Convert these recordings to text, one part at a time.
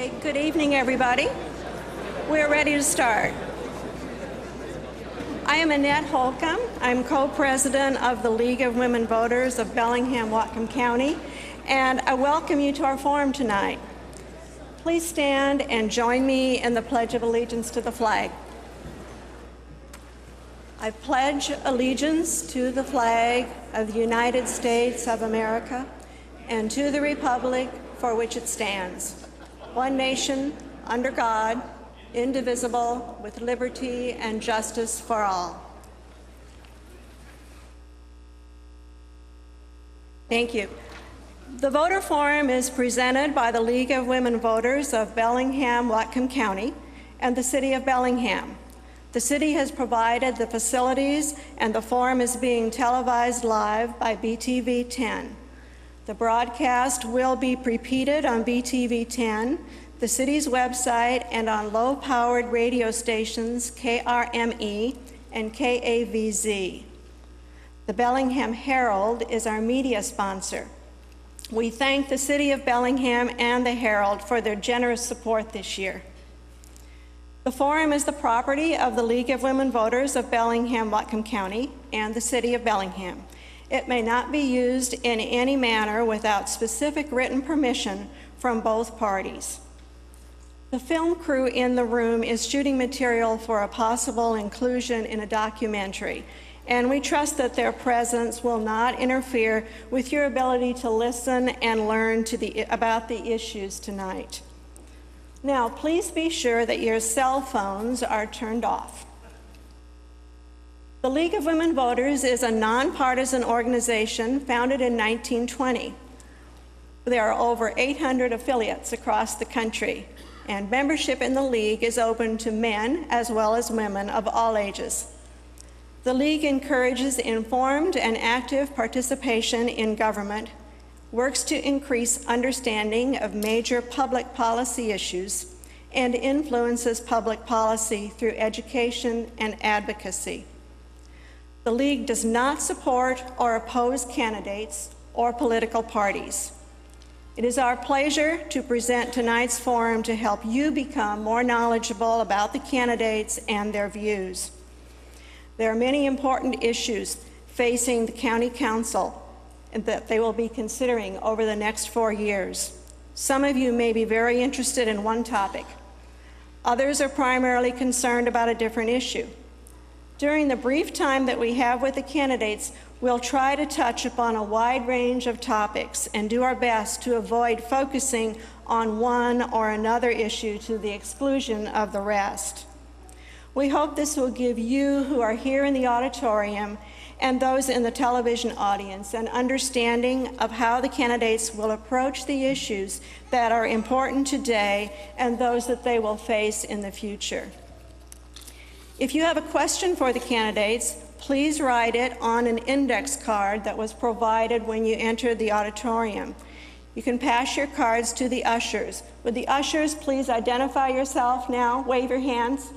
Okay, good evening, everybody. We're ready to start. I am Annette Holcomb. I'm co-president of the League of Women Voters of Bellingham, Whatcom County, and I welcome you to our forum tonight. Please stand and join me in the Pledge of Allegiance to the flag. I pledge allegiance to the flag of the United States of America and to the republic for which it stands, one nation, under God, indivisible, with liberty and justice for all. Thank you. The Voter Forum is presented by the League of Women Voters of Bellingham, Whatcom County, and the City of Bellingham. The city has provided the facilities, and the forum is being televised live by BTV 10. The broadcast will be repeated on BTV 10, the city's website, and on low-powered radio stations KRME and KAVZ. The Bellingham Herald is our media sponsor. We thank the City of Bellingham and the Herald for their generous support this year. The forum is the property of the League of Women Voters of Bellingham, Whatcom County, and the City of Bellingham. It may not be used in any manner without specific written permission from both parties. The film crew in the room is shooting material for a possible inclusion in a documentary, and we trust that their presence will not interfere with your ability to listen and learn about the issues tonight. Now, please be sure that your cell phones are turned off. The League of Women Voters is a nonpartisan organization founded in 1920. There are over 800 affiliates across the country, and membership in the League is open to men as well as women of all ages. The League encourages informed and active participation in government, works to increase understanding of major public policy issues, and influences public policy through education and advocacy. The League does not support or oppose candidates or political parties. It is our pleasure to present tonight's forum to help you become more knowledgeable about the candidates and their views. There are many important issues facing the County Council and that they will be considering over the next 4 years. Some of you may be very interested in one topic. Others are primarily concerned about a different issue. During the brief time that we have with the candidates, we'll try to touch upon a wide range of topics and do our best to avoid focusing on one or another issue to the exclusion of the rest. We hope this will give you who are here in the auditorium and those in the television audience an understanding of how the candidates will approach the issues that are important today and those that they will face in the future. If you have a question for the candidates, please write it on an index card that was provided when you entered the auditorium. You can pass your cards to the ushers. Would the ushers please identify yourself now? Wave your hands.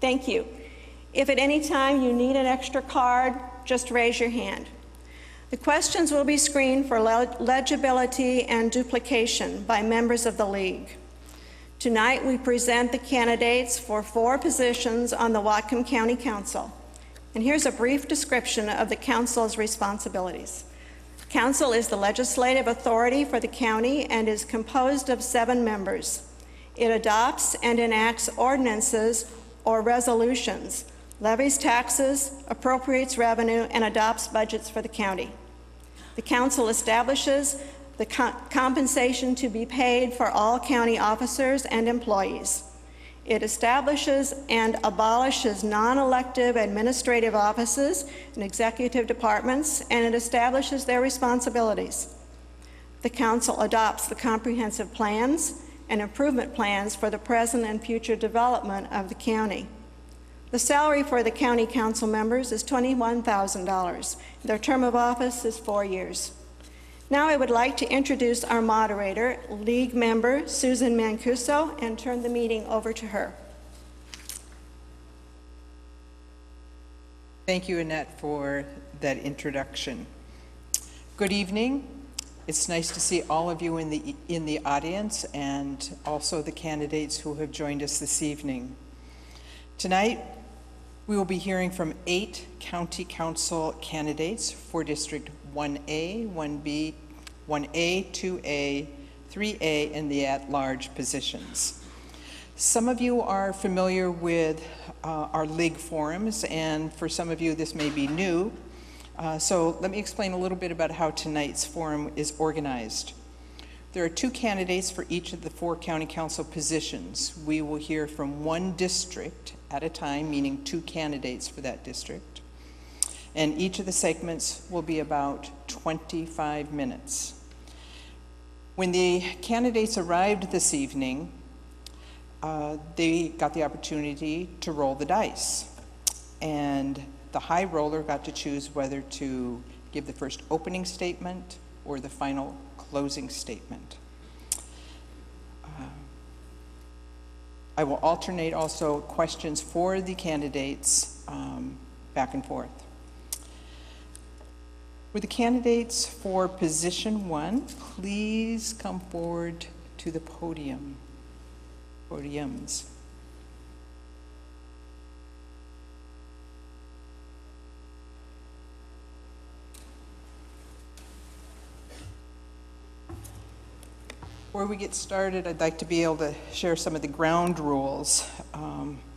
Thank you. If at any time you need an extra card, just raise your hand. The questions will be screened for legibility and duplication by members of the League. Tonight we present the candidates for 4 positions on the Whatcom County Council. And here's a brief description of the Council's responsibilities. The Council is the legislative authority for the county and is composed of 7 members. It adopts and enacts ordinances or resolutions, levies taxes, appropriates revenue, and adopts budgets for the county. The Council establishes the compensation to be paid for all county officers and employees. It establishes and abolishes non-elective administrative offices and executive departments, and it establishes their responsibilities. The Council adopts the comprehensive plans and improvement plans for the present and future development of the county. The salary for the County Council members is $21,000. Their term of office is 4 years. Now I would like to introduce our moderator, League member Susan Mancuso, and turn the meeting over to her. Thank you, Annette, for that introduction. Good evening. It's nice to see all of you in the audience and also the candidates who have joined us this evening. Tonight, we will be hearing from 8 County Council candidates for District 1A, 1B, 1A, 2A, 3A, and the at-large positions. Some of you are familiar with our league forums, and for some of you this may be new. So let me explain a little bit about how tonight's forum is organized. There are 2 candidates for each of the 4 county council positions. We will hear from 1 district at a time, meaning 2 candidates for that district. And each of the segments will be about 25 minutes. When the candidates arrived this evening, they got the opportunity to roll the dice. And the high roller got to choose whether to give the first opening statement or the final closing statement. I will alternate also questions for the candidates back and forth. Would the candidates for position 1 please come forward to the podiums? Before we get started, I'd like to be able to share some of the ground rules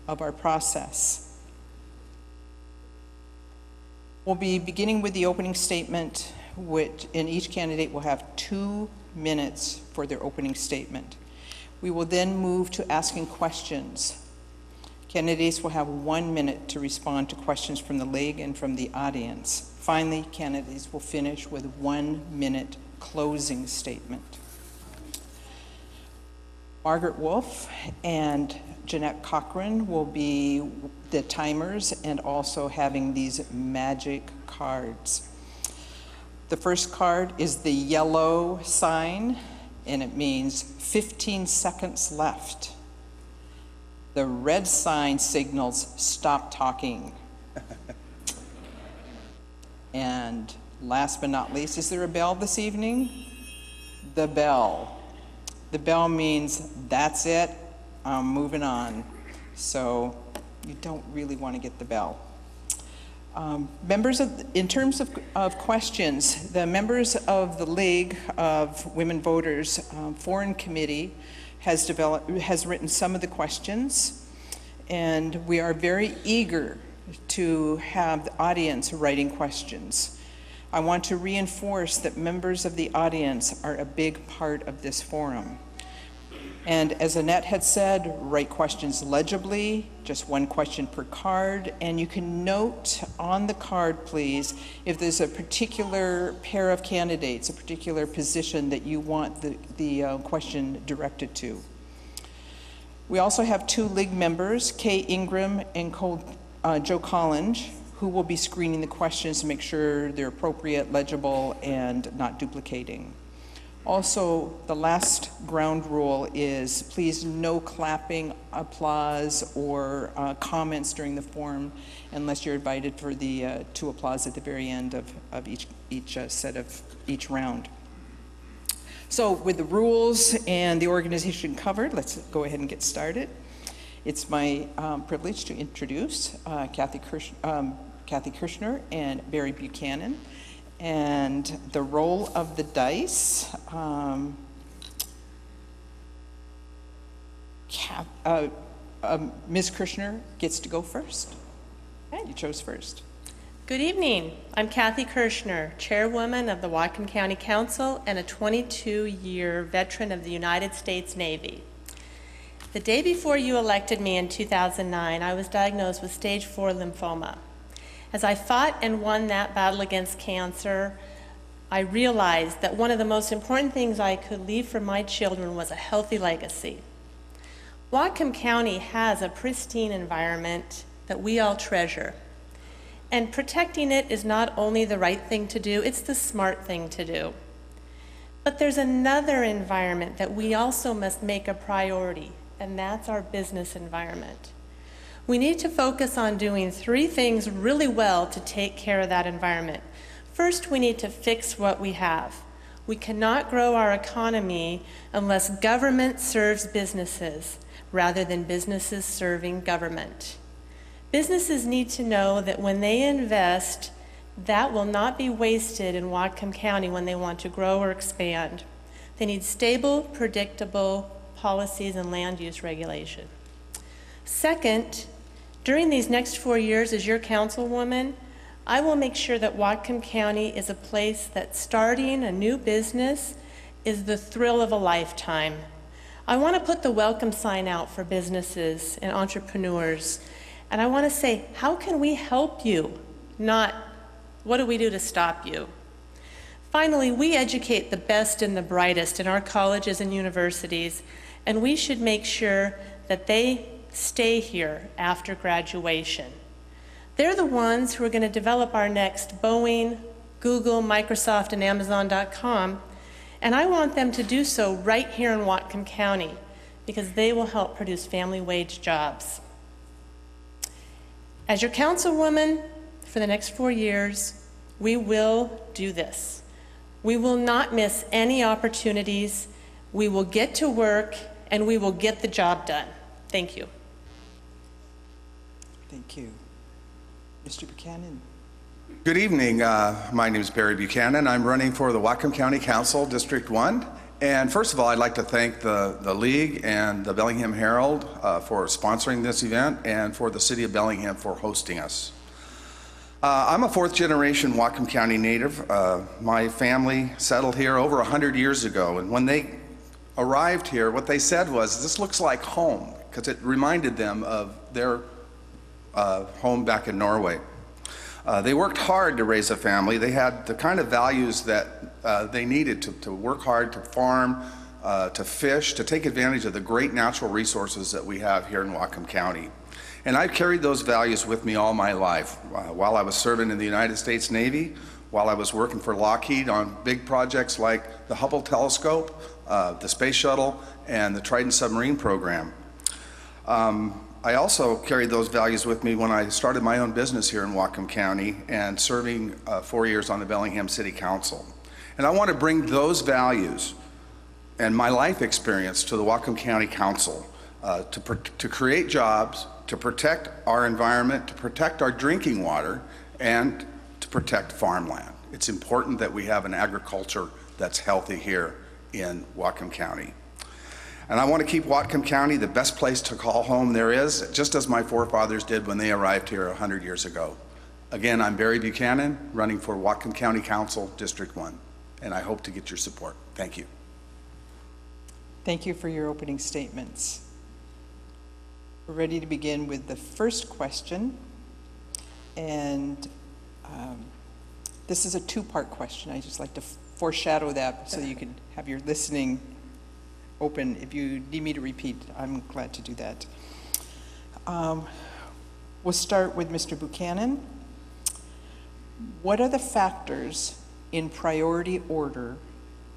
of our process. We'll be beginning with the opening statement, and each candidate will have 2 minutes for their opening statement. We will then move to asking questions. Candidates will have 1 minute to respond to questions from the league and from the audience. Finally, candidates will finish with 1 minute closing statement. Margaret Wolf and Jeanette Cochran will be the timers and also having these magic cards. The first card is the yellow sign, and it means 15 seconds left. The red sign signals stop talking. And last but not least, is there a bell this evening? The bell. The bell means that's it, I'm moving on. So you don't really want to get the bell. In terms of questions, the members of the League of Women Voters Foreign Committee has written some of the questions, and we are very eager to have the audience writing questions. I want to reinforce that members of the audience are a big part of this forum. And as Annette had said, write questions legibly, just 1 question per card, and you can note on the card, please, if there's a particular pair of candidates, a particular position that you want the question directed to. We also have 2 league members, Kay Ingram and Joe Collins, who will be screening the questions to make sure they're appropriate, legible, and not duplicating. Also, the last ground rule is please no clapping, applause, or comments during the forum unless you're invited for the to applause at the very end of each round. So with the rules and the organization covered, let's go ahead and get started. It's my privilege to introduce Kathy Kirshner and Barry Buchanan. And the roll of the dice, Ms. Kirshner gets to go first. Okay. You chose first. Good evening. I'm Kathy Kirshner, Chairwoman of the Whatcom County Council and a 22-year veteran of the United States Navy. The day before you elected me in 2009, I was diagnosed with stage 4 lymphoma. As I fought and won that battle against cancer, I realized that one of the most important things I could leave for my children was a healthy legacy. Whatcom County has a pristine environment that we all treasure. And protecting it is not only the right thing to do, it's the smart thing to do. But there's another environment that we also must make a priority, and that's our business environment. We need to focus on doing 3 things really well to take care of that environment. First, we need to fix what we have. We cannot grow our economy unless government serves businesses rather than businesses serving government. Businesses need to know that when they invest, that will not be wasted in Whatcom County when they want to grow or expand. They need stable, predictable policies and land use regulation. Second, during these next 4 years as your councilwoman, I will make sure that Whatcom County is a place that starting a new business is the thrill of a lifetime. I want to put the welcome sign out for businesses and entrepreneurs, and I want to say, how can we help you? Not, what do we do to stop you? Finally, we educate the best and the brightest in our colleges and universities, and we should make sure that they stay here after graduation. They're the ones who are going to develop our next Boeing, Google, Microsoft, and Amazon.com, and I want them to do so right here in Whatcom County because they will help produce family wage jobs. As your councilwoman for the next 4 years, we will do this. We will not miss any opportunities. We will get to work and we will get the job done. Thank you. Thank you. Mr. Buchanan. Good evening. My name is Barry Buchanan. I'm running for the Whatcom County Council, District 1. And first of all, I'd like to thank the League and the Bellingham Herald for sponsoring this event and for the City of Bellingham for hosting us. I'm a fourth-generation Whatcom County native. My family settled here over 100 years ago, and when they arrived here, what they said was, this looks like home, because it reminded them of their home back in Norway. They worked hard to raise a family. They had the kind of values that they needed to work hard, to farm, to fish, to take advantage of the great natural resources that we have here in Whatcom County. And I've carried those values with me all my life. While I was serving in the United States Navy, while I was working for Lockheed on big projects like the Hubble telescope, the space shuttle, and the Trident submarine program. I also carried those values with me when I started my own business here in Whatcom County and serving 4 years on the Bellingham City Council. And I want to bring those values and my life experience to the Whatcom County Council to create jobs, to protect our environment, to protect our drinking water, and to protect farmland. It's important that we have an agriculture that's healthy here in Whatcom County. And I want to keep Whatcom County the best place to call home there is, just as my forefathers did when they arrived here 100 years ago. Again, I'm Barry Buchanan, running for Whatcom County Council, District 1, and I hope to get your support. Thank you. Thank you for your opening statements. We're ready to begin with the first question, and this is a two-part question. I just like to foreshadow that so you can have your listening open. If you need me to repeat, I'm glad to do that. We'll start with Mr. Buchanan. What are the factors in priority order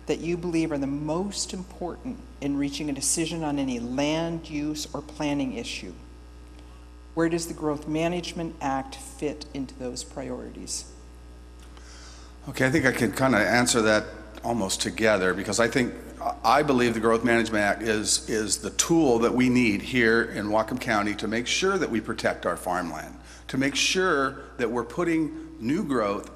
that you believe are the most important in reaching a decision on any land use or planning issue? Where does the Growth Management Act fit into those priorities? Okay, I think I can kind of answer that almost together, because I believe the Growth Management Act is the tool that we need here in Whatcom County to make sure that we protect our farmland, to make sure that we're putting new growth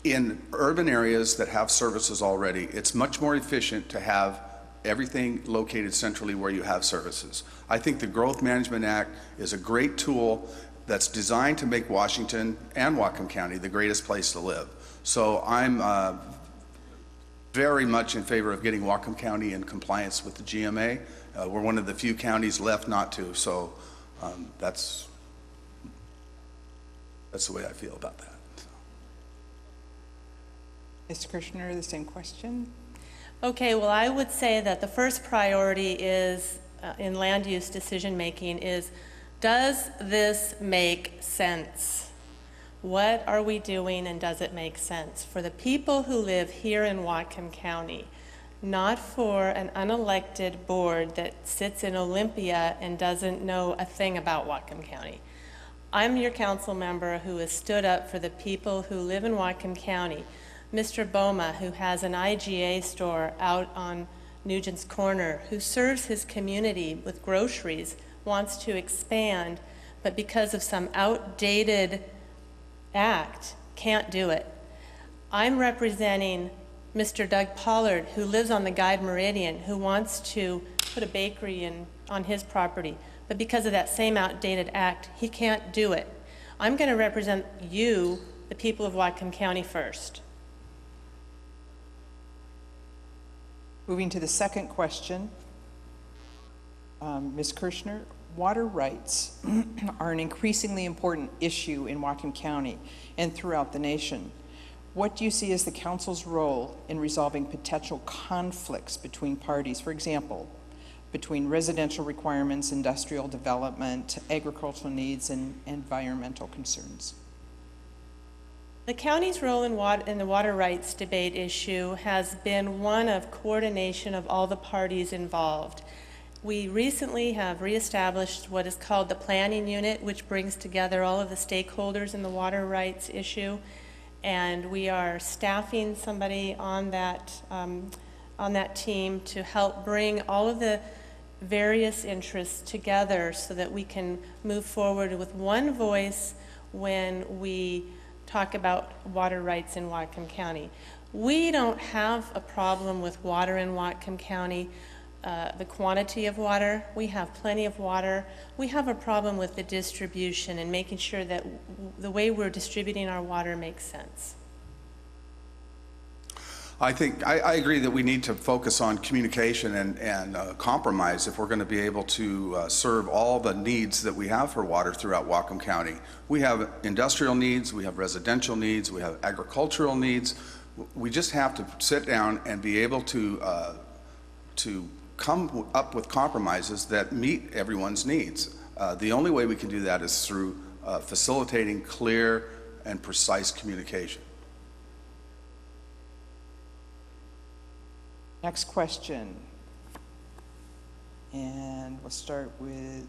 in urban areas that have services already. It's much more efficient to have everything located centrally where you have services. I think the Growth Management Act is a great tool that's designed to make Washington and Whatcom County the greatest place to live. So I'm very much in favor of getting Whatcom County in compliance with the GMA. We're one of the few counties left not to, so that's the way I feel about that. Mr. Kirshner, the same question. Okay, well, I would say that the first priority is in land use decision making is, does this make sense? What are we doing and does it make sense for the people who live here in Whatcom County, not for an unelected board that sits in Olympia and doesn't know a thing about Whatcom County? I'm your council member who has stood up for the people who live in Whatcom County. Mr. Boma, who has an IGA store out on Nugent's Corner, who serves his community with groceries, wants to expand, but because of some outdated act, can't do it. I'm representing Mr. Doug Pollard, who lives on the Guide Meridian, who wants to put a bakery on his property, but because of that same outdated act, he can't do it. I'm going to represent you, the people of Whatcom County, first. Moving to the second question, Ms. Kirshner, water rights are an increasingly important issue in Whatcom County and throughout the nation. What do you see as the council's role in resolving potential conflicts between parties, for example, between residential requirements, industrial development, agricultural needs, and environmental concerns? The county's role in the water rights debate issue has been one of coordination of all the parties involved. We recently have reestablished what is called the planning unit, which brings together all of the stakeholders in the water rights issue, and we are staffing somebody on that team to help bring all of the various interests together so that we can move forward with one voice when we talk about water rights in Whatcom County. We don't have a problem with water in Whatcom County, the quantity of water. We have plenty of water. We have a problem with the distribution and making sure that the way we're distributing our water makes sense. I think I agree that we need to focus on communication and compromise if we're going to be able to serve all the needs that we have for water throughout Whatcom County. We have industrial needs, we have residential needs, we have agricultural needs. We just have to sit down and be able to come up with compromises that meet everyone's needs. The only way we can do that is through facilitating clear and precise communication. Next question, and we'll start with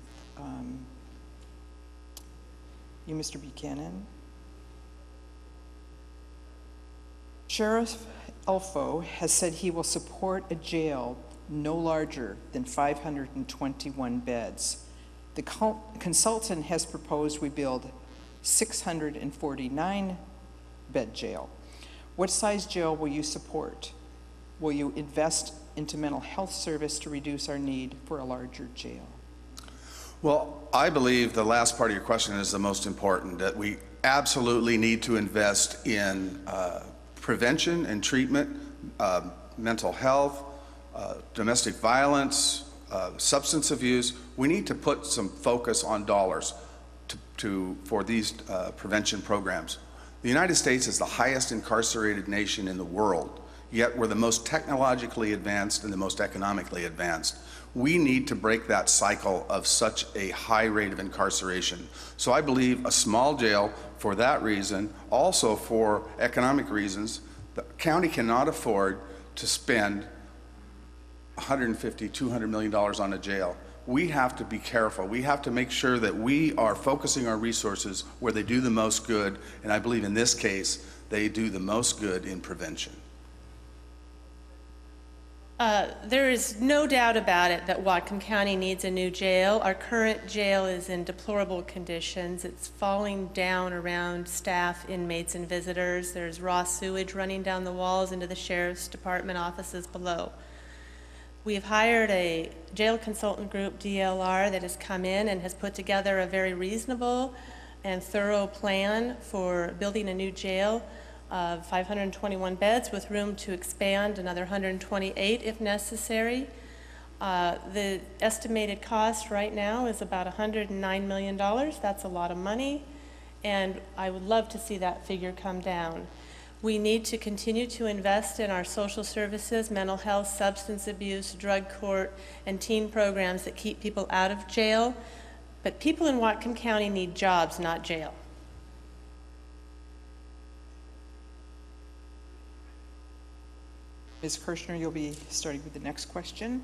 you, Mr. Buchanan. Sheriff Elfo has said he will support a jail no larger than 521 beds. The consultant has proposed we build 649 bed jail. What size jail will you support? Will you invest into mental health service to reduce our need for a larger jail? Well, I believe the last part of your question is the most important, that we absolutely need to invest in prevention and treatment, mental health, domestic violence, substance abuse. We need to put some focus on dollars for these prevention programs. The United States is the highest incarcerated nation in the world, yet we're the most technologically advanced and the most economically advanced. We need to break that cycle of such a high rate of incarceration. So I believe a small jail for that reason, also for economic reasons. The county cannot afford to spend $150, $200 million on a jail. We have to be careful. We have to make sure that we are focusing our resources where they do the most good, and I believe in this case, they do the most good in prevention. There is no doubt about it that Whatcom County needs a new jail. Our current jail is in deplorable conditions. It's falling down around staff, inmates, and visitors. There's raw sewage running down the walls into the sheriff's department offices below. We've hired a jail consultant group, DLR, that has come in and has put together a very reasonable and thorough plan for building a new jail of 521 beds with room to expand another 128 if necessary. The estimated cost right now is about $109 million. That's a lot of money, and I would love to see that figure come down. We need to continue to invest in our social services, mental health, substance abuse, drug court, and teen programs that keep people out of jail. But people in Whatcom County need jobs, not jail. Ms. Kirshner, you'll be starting with the next question.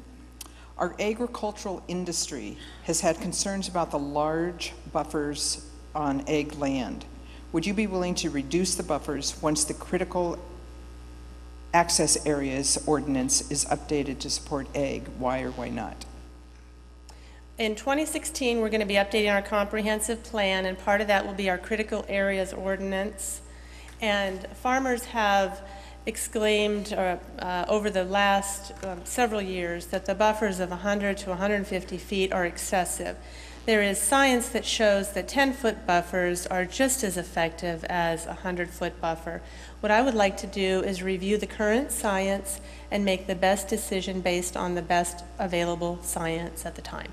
Our agricultural industry has had concerns about the large buffers on ag land. Would you be willing to reduce the buffers once the critical access areas ordinance is updated to support ag. Why or why not? In 2016, we're going to be updating our comprehensive plan, and part of that will be our critical areas ordinance. And farmers have exclaimed over the last several years that the buffers of 100 to 150 feet are excessive. There is science that shows that 10-foot buffers are just as effective as a 100-foot buffer. What I would like to do is review the current science and make the best decision based on the best available science at the time.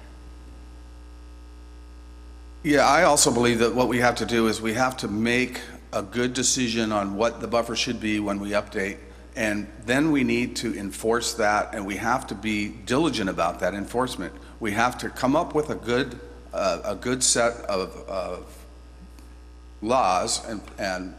Yeah, I also believe that what we have to do is we have to make a good decision on what the buffer should be when we update, and then we need to enforce that, and we have to be diligent about that enforcement. We have to come up with a good set of laws, and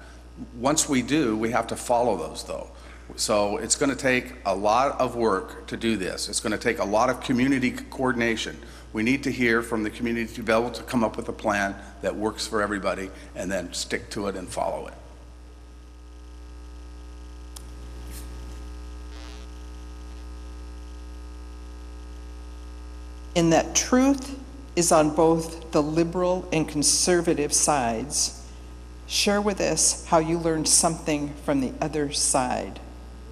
once we do, we have to follow those, though. So it's going to take a lot of work to do this. It's going to take a lot of community coordination. We need to hear from the community to be able to come up with a plan that works for everybody and then stick to it and follow it. In that truth is on both the liberal and conservative sides, share with us how you learned something from the other side.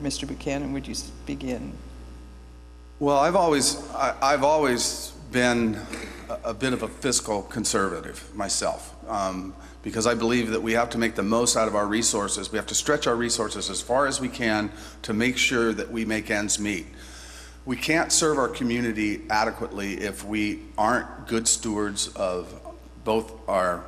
Mr. Buchanan, would you begin? Well, I've always been a bit of a fiscal conservative myself, because I believe that we have to make the most out of our resources. We have to stretch our resources as far as we can to make sure that we make ends meet. We can't serve our community adequately if we aren't good stewards of both our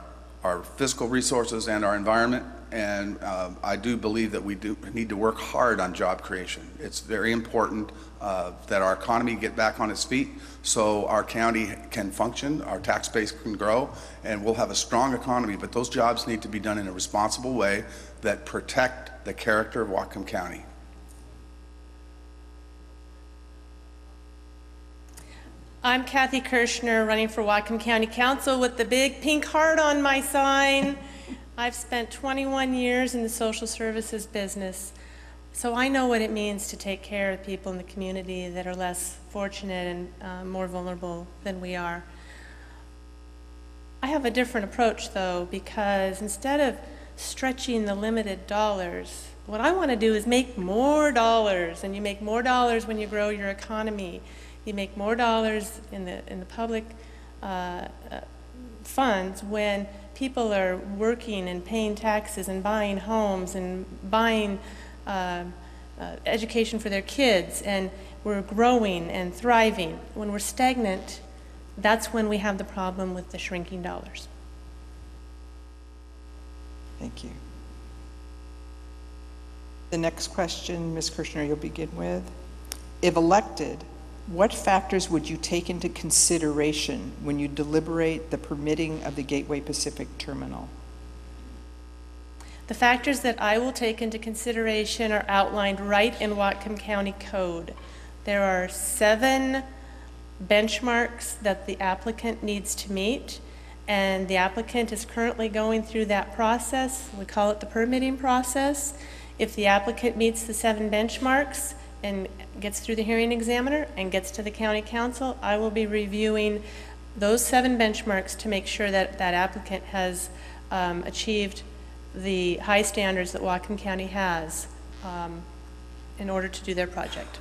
fiscal resources and our environment. And I do believe that we do need to work hard on job creation. It's very important that our economy get back on its feet so our county can function, our tax base can grow, and we'll have a strong economy. But those jobs need to be done in a responsible way that protect the character of Whatcom County. I'm Kathy Kirschner, running for Whatcom County Council with the big pink heart on my sign. I've spent 21 years in the social services business, so I know what it means to take care of people in the community that are less fortunate and more vulnerable than we are. I have a different approach, though, because instead of stretching the limited dollars, what I want to do is make more dollars, and you make more dollars when you grow your economy. You make more dollars in the public funds when people are working and paying taxes and buying homes and buying education for their kids, and we're growing and thriving. When we're stagnant, that's when we have the problem with the shrinking dollars. Thank you. The next question, Ms. Kirschner, you'll begin with. If elected, what factors would you take into consideration when you deliberate the permitting of the Gateway Pacific Terminal? The factors that I will take into consideration are outlined right in Whatcom County Code. There are 7 benchmarks that the applicant needs to meet, and the applicant is currently going through that process. We call it the permitting process. If the applicant meets the 7 benchmarks and gets through the hearing examiner and gets to the county council, I will be reviewing those 7 benchmarks to make sure that that applicant has achieved the high standards that Whatcom County has in order to do their project.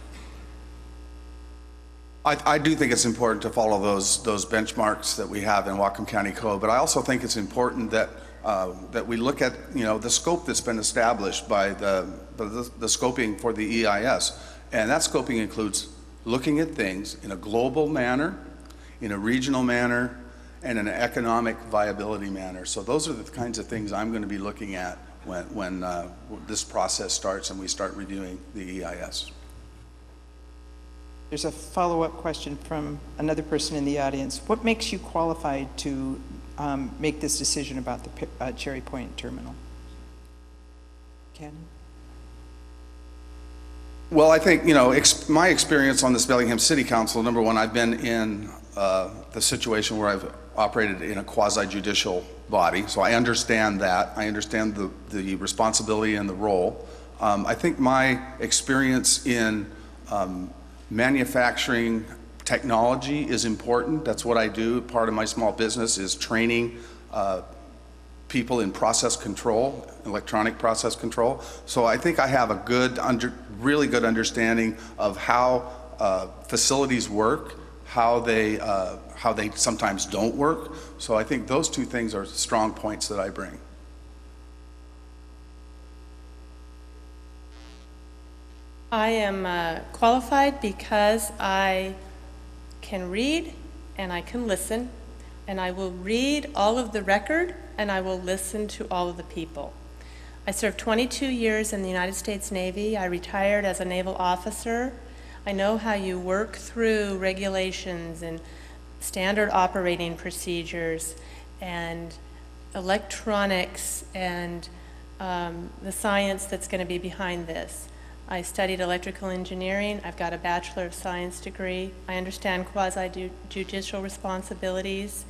I do think it's important to follow those benchmarks that we have in Whatcom County Code, but I also think it's important that that we look at the scope that's been established by the scoping for the EIS, and that scoping includes looking at things in a global manner, in a regional manner, and in an economic viability manner. So those are the kinds of things I'm going to be looking at when this process starts and we start reviewing the EIS. There's a follow-up question from another person in the audience. What makes you qualified to make this decision about the Cherry Point Terminal? Cannon? Well, I think, my experience on this Bellingham City Council, number one, I've been in the situation where I've operated in a quasi-judicial body, so I understand that. I understand the responsibility and the role. I think my experience in manufacturing technology is important. That's what I do. Part of my small business is training people in process control, electronic process control. So I think I have a really good understanding of how facilities work, how they sometimes don't work. So I think those two things are strong points that I bring. I am qualified because I can read and I can listen, and I will read all of the record and I will listen to all of the people. I served 22 years in the United States Navy. I retired as a naval officer. I know how you work through regulations and standard operating procedures and electronics and the science that's going to be behind this. I studied electrical engineering. I've got a Bachelor of Science degree. I understand quasi-judicial responsibilities.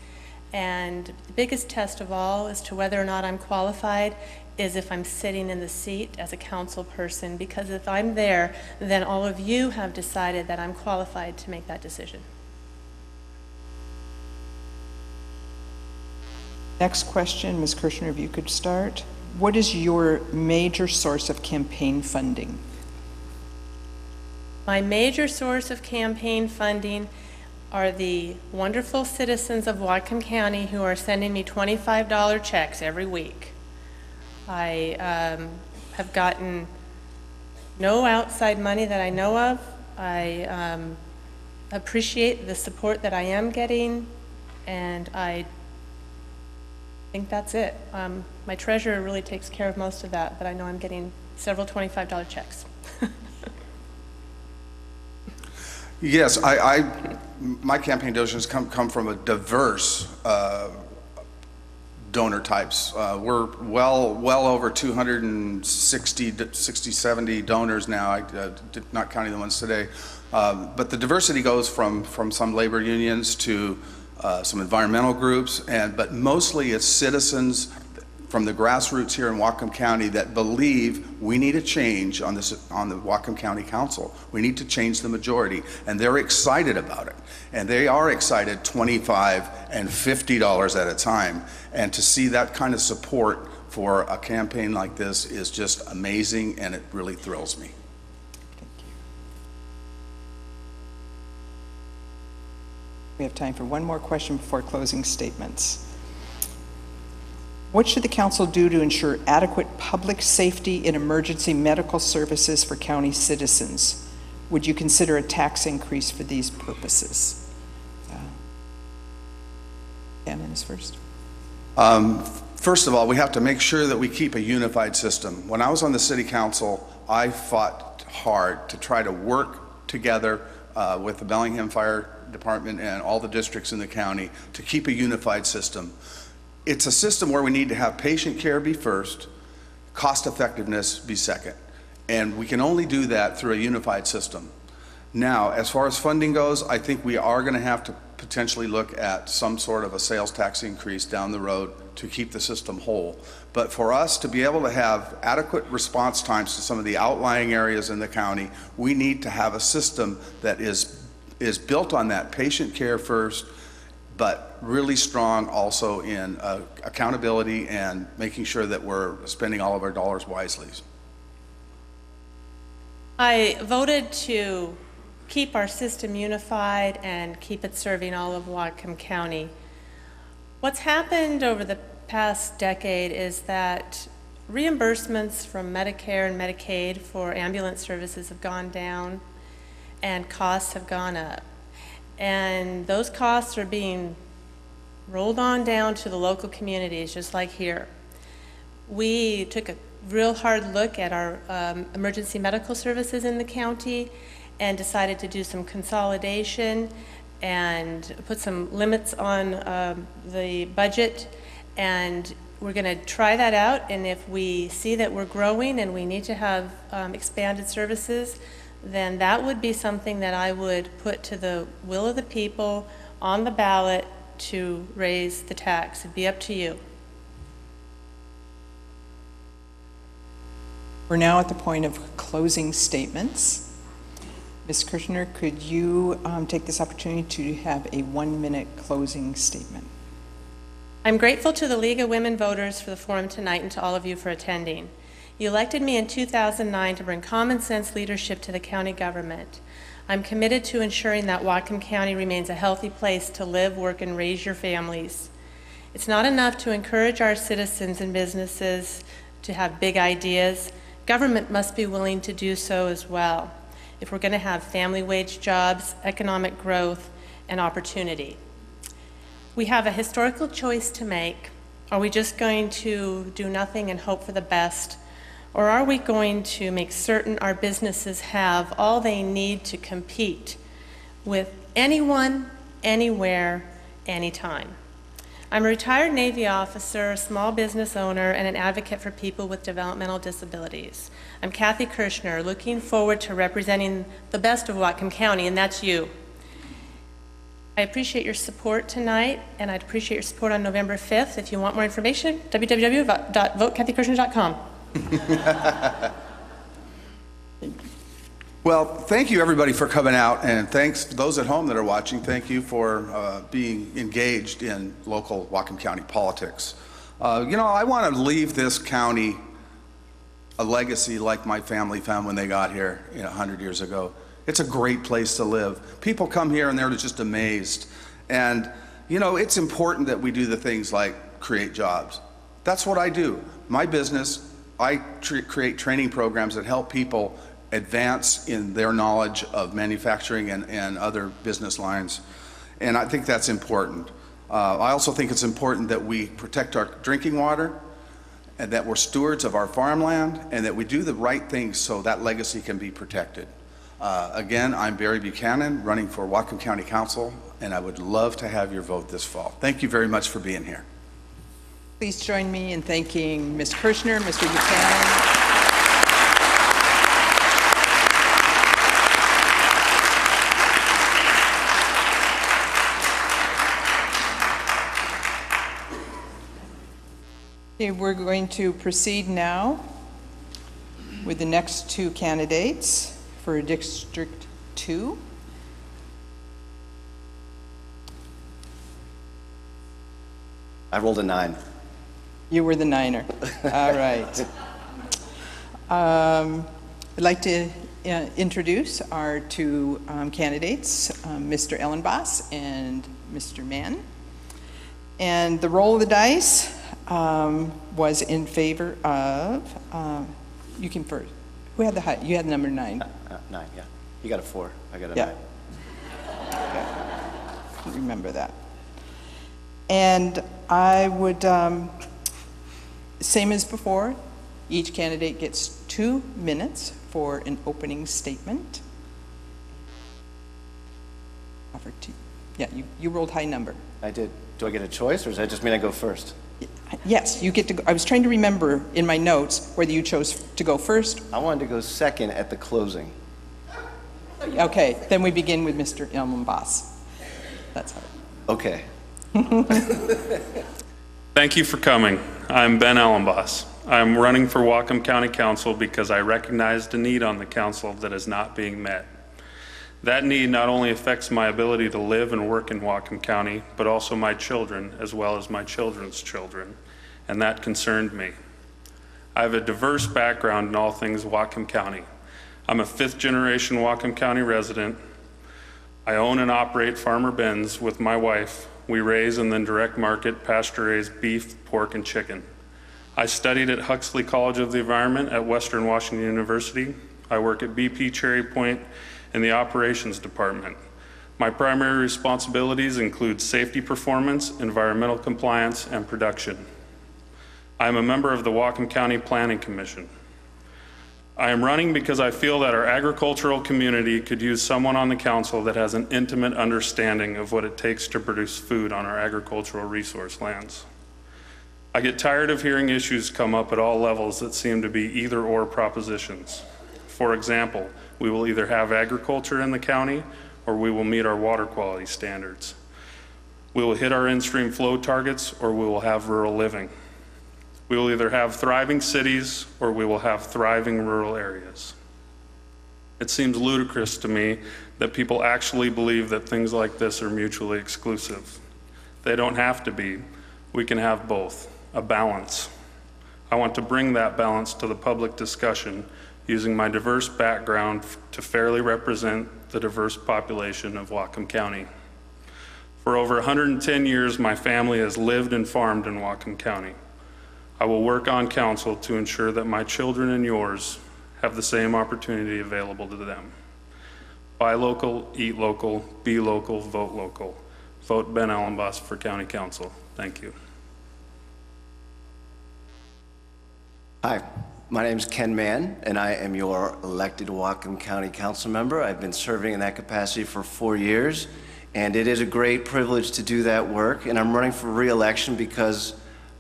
And the biggest test of all as to whether or not I'm qualified is if I'm sitting in the seat as a council person, because if I'm there, then all of you have decided that I'm qualified to make that decision. Next question, Ms. Kirshner, if you could start. What is your major source of campaign funding? My major source of campaign funding are the wonderful citizens of Whatcom County who are sending me $25 checks every week. I have gotten no outside money that I know of. I appreciate the support that I am getting, and I think that's it. My treasurer really takes care of most of that, but I know I'm getting several $25 checks. Yes, my campaign donations come from a diverse donor types. We're well over 70 donors now. I did not counting the ones today. But the diversity goes from some labor unions to some environmental groups, but mostly it's citizens from the grassroots here in Whatcom County that believe we need a change on the Whatcom County Council. We need to change the majority, and they're excited about it. And they are excited $25 and $50 at a time. And to see that kind of support for a campaign like this is just amazing, and it really thrills me. Thank you. We have time for one more question before closing statements. What should the council do to ensure adequate public safety and emergency medical services for county citizens? Would you consider a tax increase for these purposes? Shannon is first. First of all, we have to make sure that we keep a unified system. When I was on the city council, I fought hard to try to work together with the Bellingham Fire Department and all the districts in the county to keep a unified system. It's a system where we need to have patient care be first, cost effectiveness be second. And we can only do that through a unified system. Now, as far as funding goes, I think we are going to have to potentially look at some sort of a sales tax increase down the road to keep the system whole. But for us to be able to have adequate response times to some of the outlying areas in the county, we need to have a system that is built on that patient care first, but really strong also in accountability and making sure that we're spending all of our dollars wisely. I voted to keep our system unified and keep it serving all of Whatcom County. What's happened over the past decade is that reimbursements from Medicare and Medicaid for ambulance services have gone down and costs have gone up. And those costs are being rolled on down to the local communities, just like here. We took a real hard look at our emergency medical services in the county and decided to do some consolidation and put some limits on the budget. And we're going to try that out, and if we see that we're growing and we need to have expanded services, then that would be something that I would put to the will of the people on the ballot to raise the tax. It'd be up to you. We're now at the point of closing statements. Ms. Kirshner, could you take this opportunity to have a 1-minute closing statement? I'm grateful to the League of Women Voters for the forum tonight and to all of you for attending. You elected me in 2009 to bring common sense leadership to the county government. I'm committed to ensuring that Whatcom County remains a healthy place to live, work, and raise your families. It's not enough to encourage our citizens and businesses to have big ideas. Government must be willing to do so as well if we're going to have family wage jobs, economic growth, and opportunity. We have a historical choice to make. Are we just going to do nothing and hope for the best? Or are we going to make certain our businesses have all they need to compete with anyone, anywhere, anytime? I'm a retired Navy officer, a small business owner, and an advocate for people with developmental disabilities. I'm Kathy Kirshner, looking forward to representing the best of Whatcom County, and that's you. I appreciate your support tonight, and I'd appreciate your support on November 5th. If you want more information, www.votekathykirshner.com. Well, thank you everybody for coming out, and thanks to those at home that are watching. Thank you for being engaged in local Whatcom County politics. You know, I want to leave this county a legacy like my family found when they got here 100 years ago. It's a great place to live. People come here and they're just amazed. And, you know, it's important that we do the things like create jobs. That's what I do. My business, I create training programs that help people advance in their knowledge of manufacturing and other business lines. And I think that's important. I also think it's important that we protect our drinking water, and that we're stewards of our farmland, and that we do the right things so that legacy can be protected. Again, I'm Barry Buchanan, running for Whatcom County Council, and I would love to have your vote this fall. Thank you very much for being here. Please join me in thanking Ms. Kirshner, Mr. Buchanan. Okay, we're going to proceed now with the next two candidates for District 2. I rolled a 9. You were the 9er. All right. I'd like to introduce our two candidates, Mr. Ellenboss and Mr. Mann. And the roll of the dice was in favor of, you can first. Who had the high? You had number 9. 9, yeah. You got a 4. I got a 9. Okay. Remember that. And I would, same as before, each candidate gets 2 minutes for an opening statement. Offer to, yeah, you rolled high number. I did. Do I get a choice, or does that just mean I go first? Yes, you get to go. I was trying to remember in my notes whether you chose to go first. I wanted to go second at the closing. Okay, then we begin with Mr. Ellenboss. That's how. Okay. Thank you for coming. I'm Ben Ellenboss. I'm running for Whatcom County Council because I recognized a need on the council that is not being met. That need not only affects my ability to live and work in Whatcom County, but also my children as well as my children's children, and that concerned me. I have a diverse background in all things Whatcom County. I'm a 5th-generation Whatcom County resident. I own and operate Farmer Ben's with my wife. We raise and then direct market pasture-raised beef, pork, and chicken. I studied at Huxley College of the Environment at Western Washington University. I work at BP Cherry Point in the operations department. My primary responsibilities include safety performance, environmental compliance, and production. I am a member of the Whatcom County Planning Commission. I am running because I feel that our agricultural community could use someone on the council that has an intimate understanding of what it takes to produce food on our agricultural resource lands. I get tired of hearing issues come up at all levels that seem to be either-or propositions. For example, we will either have agriculture in the county or we will meet our water quality standards. We will hit our in-stream flow targets or we will have rural living. We will either have thriving cities or we will have thriving rural areas. It seems ludicrous to me that people actually believe that things like this are mutually exclusive. They don't have to be. We can have both, a balance. I want to bring that balance to the public discussion using my diverse background to fairly represent the diverse population of Whatcom County. For over 110 years, my family has lived and farmed in Whatcom County. I will work on council to ensure that my children and yours have the same opportunity available to them. Buy local, eat local, be local, vote local. Vote Ben Ellenboss for County Council. Thank you. Hi, my name is Ken Mann, and I am your elected Whatcom County Council member. I've been serving in that capacity for 4 years, and it is a great privilege to do that work. And I'm running for re-election because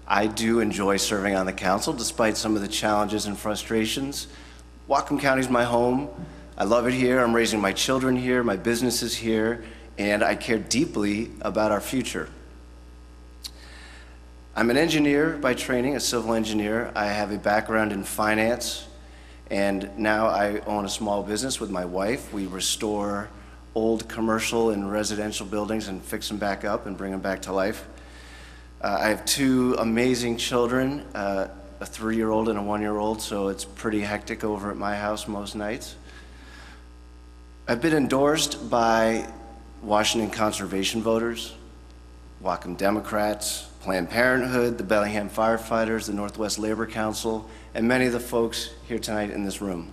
I do enjoy serving on the council, despite some of the challenges and frustrations. Whatcom County is my home. I love it here. I'm raising my children here, my business is here, and I care deeply about our future. I'm an engineer by training, a civil engineer. I have a background in finance, and now I own a small business with my wife. We restore old commercial and residential buildings and fix them back up and bring them back to life. I have 2 amazing children, a 3-year-old and a 1-year-old, so it's pretty hectic over at my house most nights. I've been endorsed by Washington conservation voters, Whatcom Democrats, Planned Parenthood, the Bellingham firefighters, the Northwest Labor Council, and many of the folks here tonight in this room.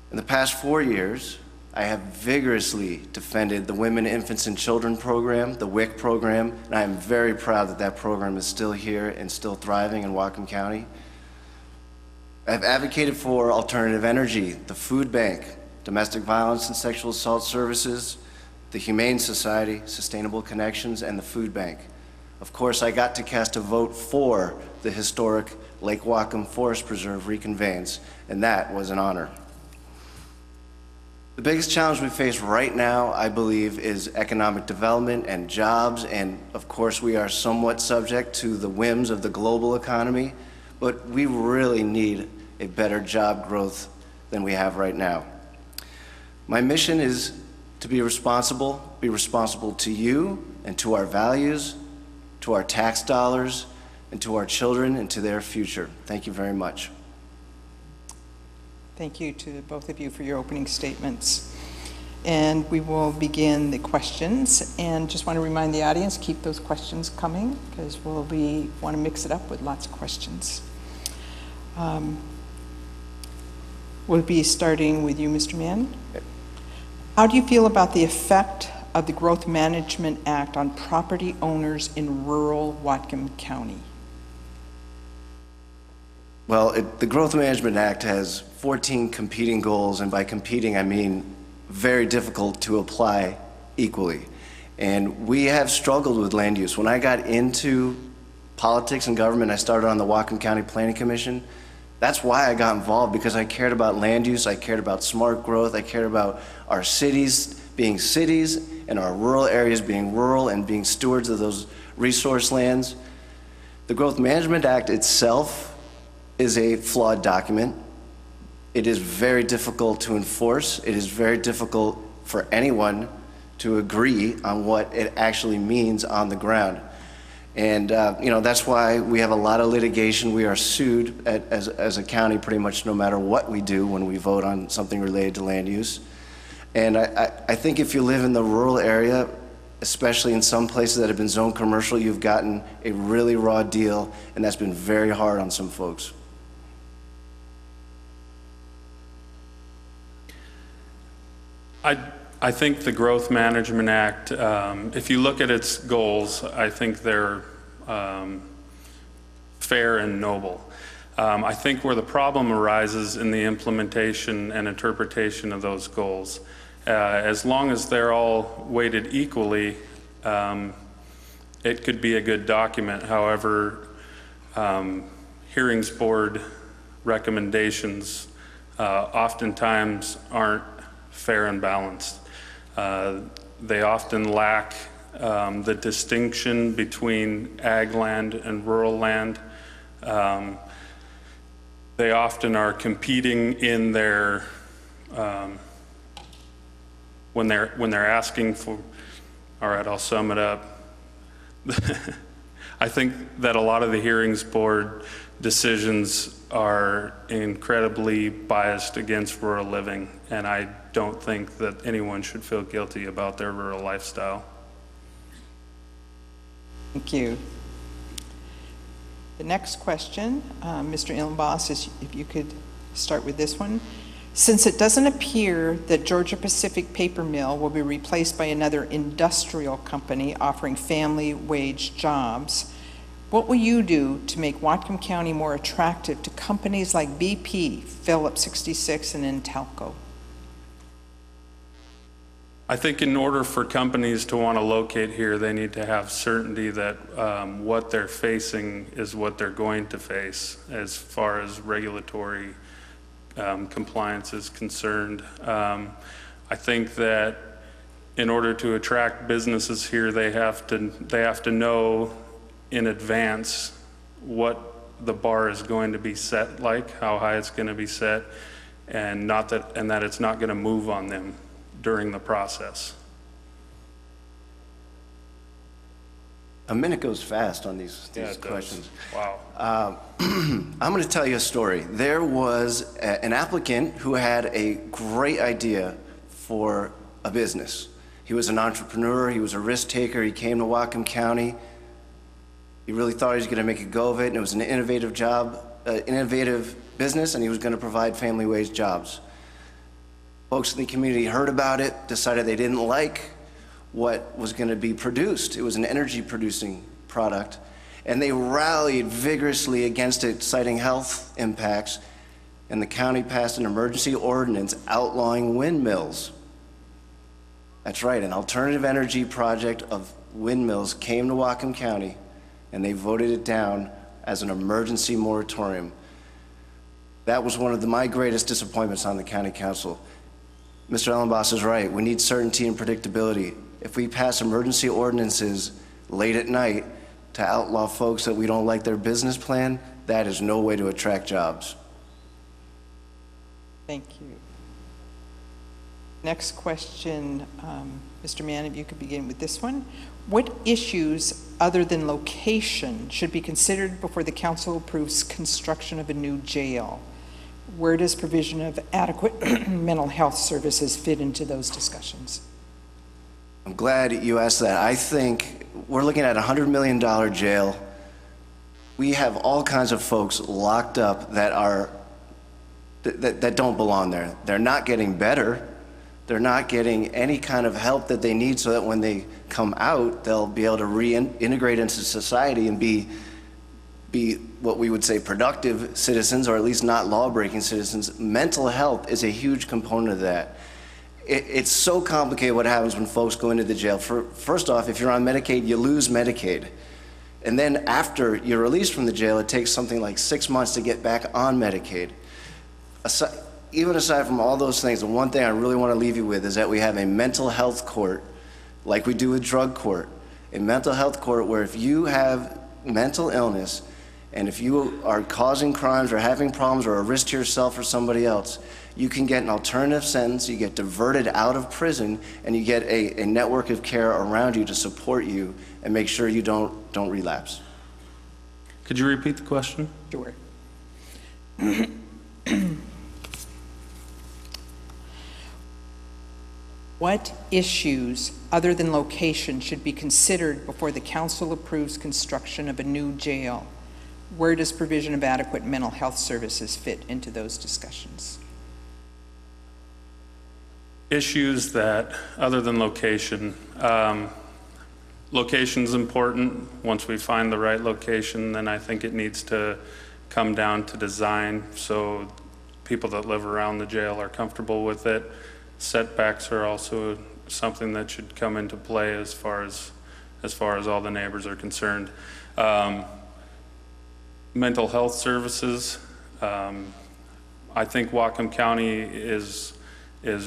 In the past 4 years, I have vigorously defended the Women, Infants, and Children program, the WIC program, and I am very proud that that program is still here and still thriving in Whatcom County. I've advocated for alternative energy, the food bank, domestic violence and sexual assault services, the Humane Society, Sustainable Connections, and the food bank. Of course, I got to cast a vote for the historic Lake Whatcom Forest Preserve reconveyance, and that was an honor. The biggest challenge we face right now, I believe, is economic development and jobs, and of course we are somewhat subject to the whims of the global economy, but we really need a better job growth than we have right now. My mission is to be responsible to you and to our values, to our tax dollars, and to our children and to their future. Thank you very much. Thank you to both of you for your opening statements. And we will begin the questions. And just want to remind the audience, keep those questions coming because we want to mix it up with lots of questions. We'll be starting with you, Mr. Mann. How do you feel about the effect of the Growth Management Act on property owners in rural Whatcom County? Well, the Growth Management Act has 14 competing goals, and by competing I mean very difficult to apply equally. And we have struggled with land use. When I got into politics and government, I started on the Whatcom County Planning Commission. That's why I got involved, because I cared about land use, I cared about smart growth, I cared about our cities being cities and our rural areas being rural and being stewards of those resource lands. The Growth Management Act itself is a flawed document. It is very difficult to enforce. It is very difficult for anyone to agree on what it actually means on the ground. And that's why we have a lot of litigation. We are sued as a county pretty much no matter what we do when we vote on something related to land use. And I think if you live in the rural area, especially in some places that have been zoned commercial, you've gotten a really raw deal, and that's been very hard on some folks. I think the Growth Management Act, if you look at its goals, I think they're fair and noble. I think where the problem arises in the implementation and interpretation of those goals. As long as they're all weighted equally, it could be a good document. However, hearings board recommendations oftentimes aren't fair and balanced. They often lack the distinction between ag land and rural land, They often are competing in their, when they're asking for, all right, I'll sum it up. I think that a lot of the hearings board decisions are incredibly biased against rural living, and I don't think that anyone should feel guilty about their rural lifestyle. Thank you. The next question, Mr. Illenboss, is if you could start with this one. Since it doesn't appear that Georgia Pacific Paper Mill will be replaced by another industrial company offering family wage jobs, what will you do to make Whatcom County more attractive to companies like BP, Phillips 66, and Intelco? I think in order for companies to want to locate here, they need to have certainty that what they're facing is what they're going to face as far as regulatory compliance is concerned. I think that in order to attract businesses here, they have to know in advance what the bar is going to be set like, how high it's going to be set, and that it's not going to move on them during the process. A minute goes fast on these Yeah, it questions. does. Wow. I'm going to tell you a story. There was an applicant who had a great idea for a business. He was an entrepreneur, he was a risk taker, he came to Whatcom County. He really thought he was going to make a go of it, and it was an innovative business, and he was going to provide family wage jobs. Folks in the community heard about it, decided they didn't like what was going to be produced. It was an energy producing product, and they rallied vigorously against it, citing health impacts, and the county passed an emergency ordinance outlawing windmills. That's right, an alternative energy project of windmills came to Whatcom County, and they voted it down as an emergency moratorium. That was one of my greatest disappointments on the county council. Mr. Ellenboss is right. We need certainty and predictability. If we pass emergency ordinances late at night to outlaw folks that we don't like their business plan, that is no way to attract jobs. Thank you. Next question, Mr. Mann, if you could begin with this one. What issues other than location should be considered before the council approves construction of a new jail? Where does provision of adequate mental health services fit into those discussions? I'm glad you asked that. I think we're looking at a $100 million jail. We have all kinds of folks locked up that don't belong there. They're not getting better. They're not getting any kind of help that they need so that when they come out, they'll be able to reintegrate into society and be what we would say productive citizens, or at least not law-breaking citizens. Mental health is a huge component of that. It's so complicated what happens when folks go into the jail. First off, if you're on Medicaid, you lose Medicaid. And then after you're released from the jail, it takes something like 6 months to get back on Medicaid. Even aside from all those things, the one thing I really want to leave you with is that we have a mental health court, like we do with drug court, a mental health court where if you have mental illness and if you are causing crimes or having problems or a risk to yourself or somebody else, you can get an alternative sentence, you get diverted out of prison, and you get a network of care around you to support you and make sure you don't relapse. Could you repeat the question? Sure. What issues other than location should be considered before the council approves construction of a new jail? Where does provision of adequate mental health services fit into those discussions? Issues that, other than location, location's important. Once we find the right location, then I think it needs to come down to design so people that live around the jail are comfortable with it. Setbacks are also something that should come into play as far as all the neighbors are concerned. Mental health services, I think Whatcom County is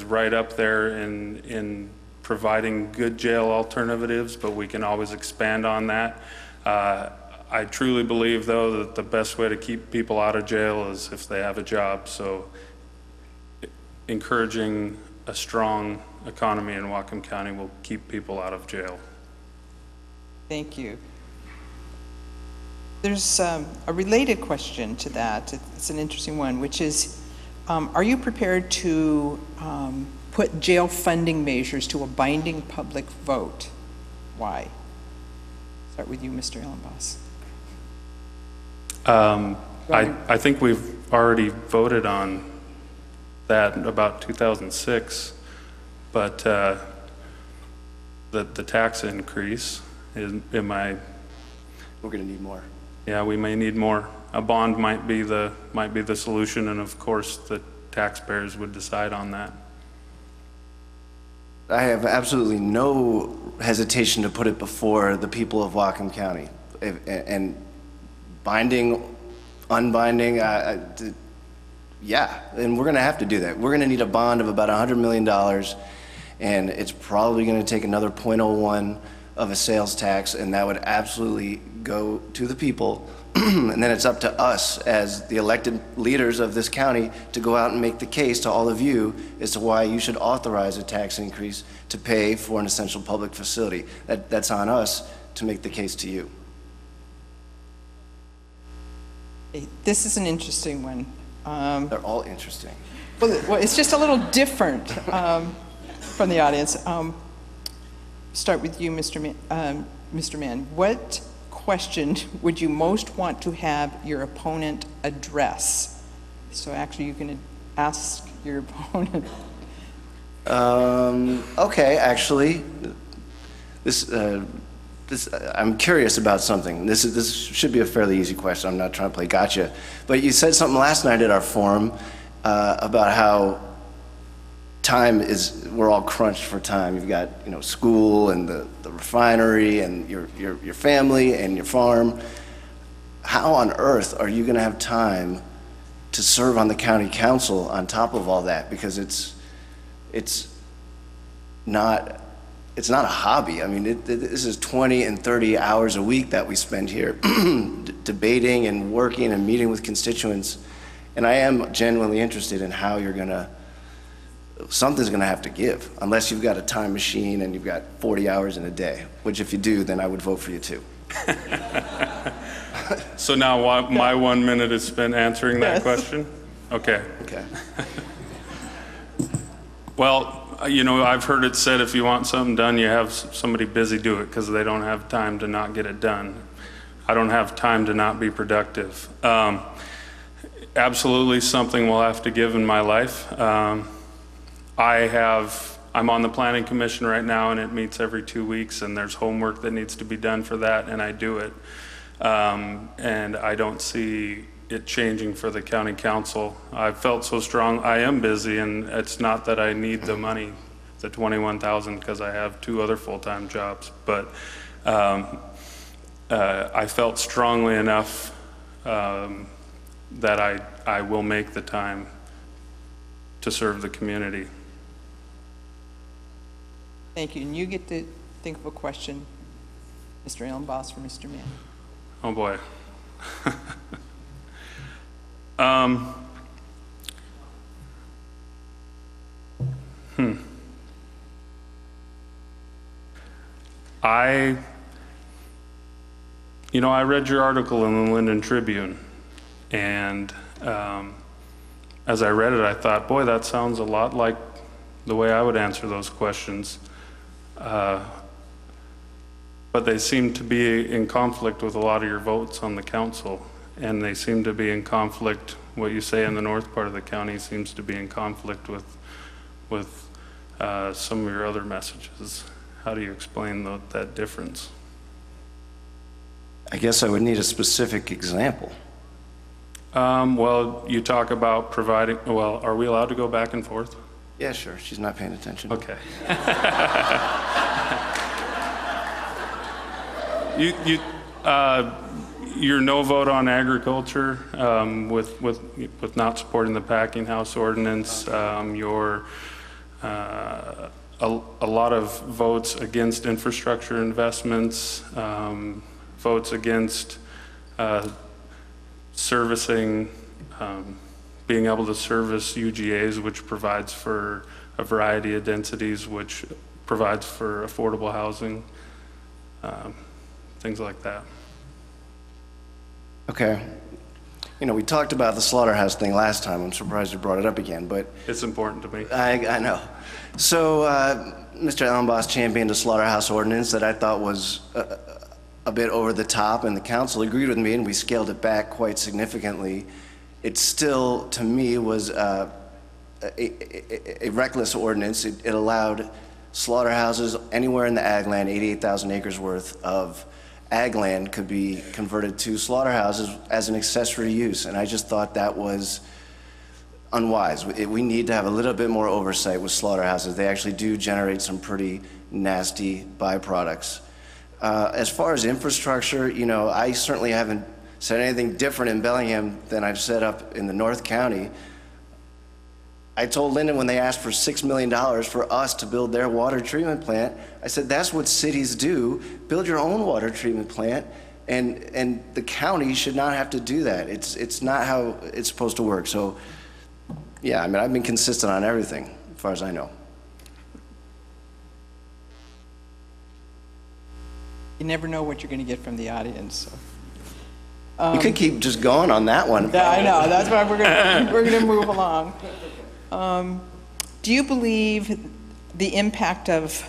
right up there in providing good jail alternatives, but we can always expand on that. I truly believe, though, that the best way to keep people out of jail is if they have a job. So encouraging a strong economy in Whatcom County will keep people out of jail. Thank you. There's a related question to that. It's an interesting one, which is, are you prepared to put jail funding measures to a binding public vote? Why? Start with you, Mr. Ellenboss. I think we've already voted on that in about 2006, but the tax increase is, we're going to need more. Yeah, we may need more. A bond might be the solution, and of course the taxpayers would decide on that. I have absolutely no hesitation to put it before the people of Whatcom County. And binding, unbinding, yeah, and we're going to have to do that. We're going to need a bond of about $100 million, and it's probably going to take another 0.01 of a sales tax, and that would absolutely go to the people. And then it's up to us as the elected leaders of this county to go out and make the case to all of you as to why you should authorize a tax increase to pay for an essential public facility. That's on us to make the case to you. This is an interesting one. They're all interesting. Well, it's just a little different from the audience. Start with you, Mr. Mann. What question would you most want to have your opponent address? So actually you can ask your opponent. Okay, actually, I'm curious about something. This should be a fairly easy question. I'm not trying to play gotcha. But you said something last night at our forum about how we're all crunched for time. You've got, school and the refinery and your family and your farm. How on earth are you going to have time to serve on the county council on top of all that? Because it's not a hobby. I mean, this is 20 and 30 hours a week that we spend here debating and working and meeting with constituents. And I am genuinely interested in how something's gonna have to give, unless you've got a time machine and you've got 40 hours in a day, which if you do, then I would vote for you too. So now my 1 minute is spent answering that question? Okay. Okay. Well, I've heard it said if you want something done, you have somebody busy do it because they don't have time to not get it done. I don't have time to not be productive. Absolutely something we'll have to give in my life. I'm on the planning commission right now, and it meets every 2 weeks, and there's homework that needs to be done for that, and I do it. And I don't see it changing for the county council. I felt so strong. I am busy, and it's not that I need the money, the $21,000, because I have 2 other full-time jobs, but I felt strongly enough that I will make the time to serve the community. Thank you. And you get to think of a question, Mr. Ellenboss, for Mr. Mann. Oh boy. I read your article in the Linden Tribune, and as I read it, I thought, boy, that sounds a lot like the way I would answer those questions. But they seem to be in conflict with a lot of your votes on the council, and they seem to be in conflict, what you say in the north part of the county seems to be in conflict with some of your other messages. How do you explain that difference? I guess I would need a specific example. Well, you talk about providing, well, are we allowed to go back and forth? Yeah, sure. She's not paying attention. Okay. Your no vote on agriculture, with not supporting the packing house ordinance, your a lot of votes against infrastructure investments, votes against servicing, being able to service UGAs, which provides for a variety of densities, which provides for affordable housing, things like that. Okay. You know, we talked about the slaughterhouse thing last time. I'm surprised you brought it up again, but It's important to me. I know. So, Mr. Ellenboss championed a slaughterhouse ordinance that I thought was a bit over the top, and the council agreed with me, and we scaled it back quite significantly. It still, to me, was a reckless ordinance. It allowed slaughterhouses anywhere in the ag land, 88,000 acres worth of ag land could be converted to slaughterhouses as an accessory use, and I just thought that was unwise. We need to have a little bit more oversight with slaughterhouses. They actually do generate some pretty nasty byproducts. As far as infrastructure, you know, I certainly haven't said anything different in Bellingham than I've said up in the North County. I told Lyndon when they asked for $6 million for us to build their water treatment plant, I said, that's what cities do. Build your own water treatment plant, and the county should not have to do that. It's not how it's supposed to work. So, yeah, I mean, I've been consistent on everything, as far as I know. You never know what you're going to get from the audience. So. We could keep just going on that one. Yeah, I know. That's why we're going to move along. Do you believe the impact of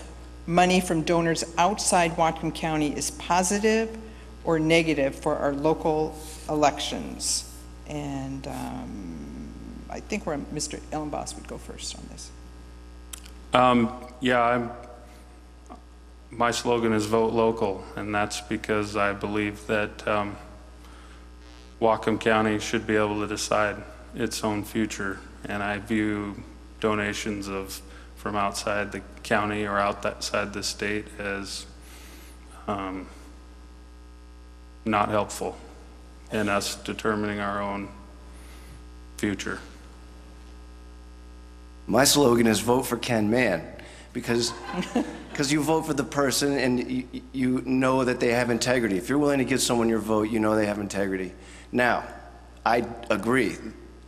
money from donors outside Whatcom County is positive or negative for our local elections? And I think Mr. Ellenboss would go first on this. Yeah, my slogan is vote local, and that's because I believe that Whatcom County should be able to decide its own future, and I view donations from outside the county or outside the state as not helpful in us determining our own future. My slogan is vote for Ken Mann, because you vote for the person and you know that they have integrity. If you're willing to give someone your vote, you know they have integrity. Now, I agree,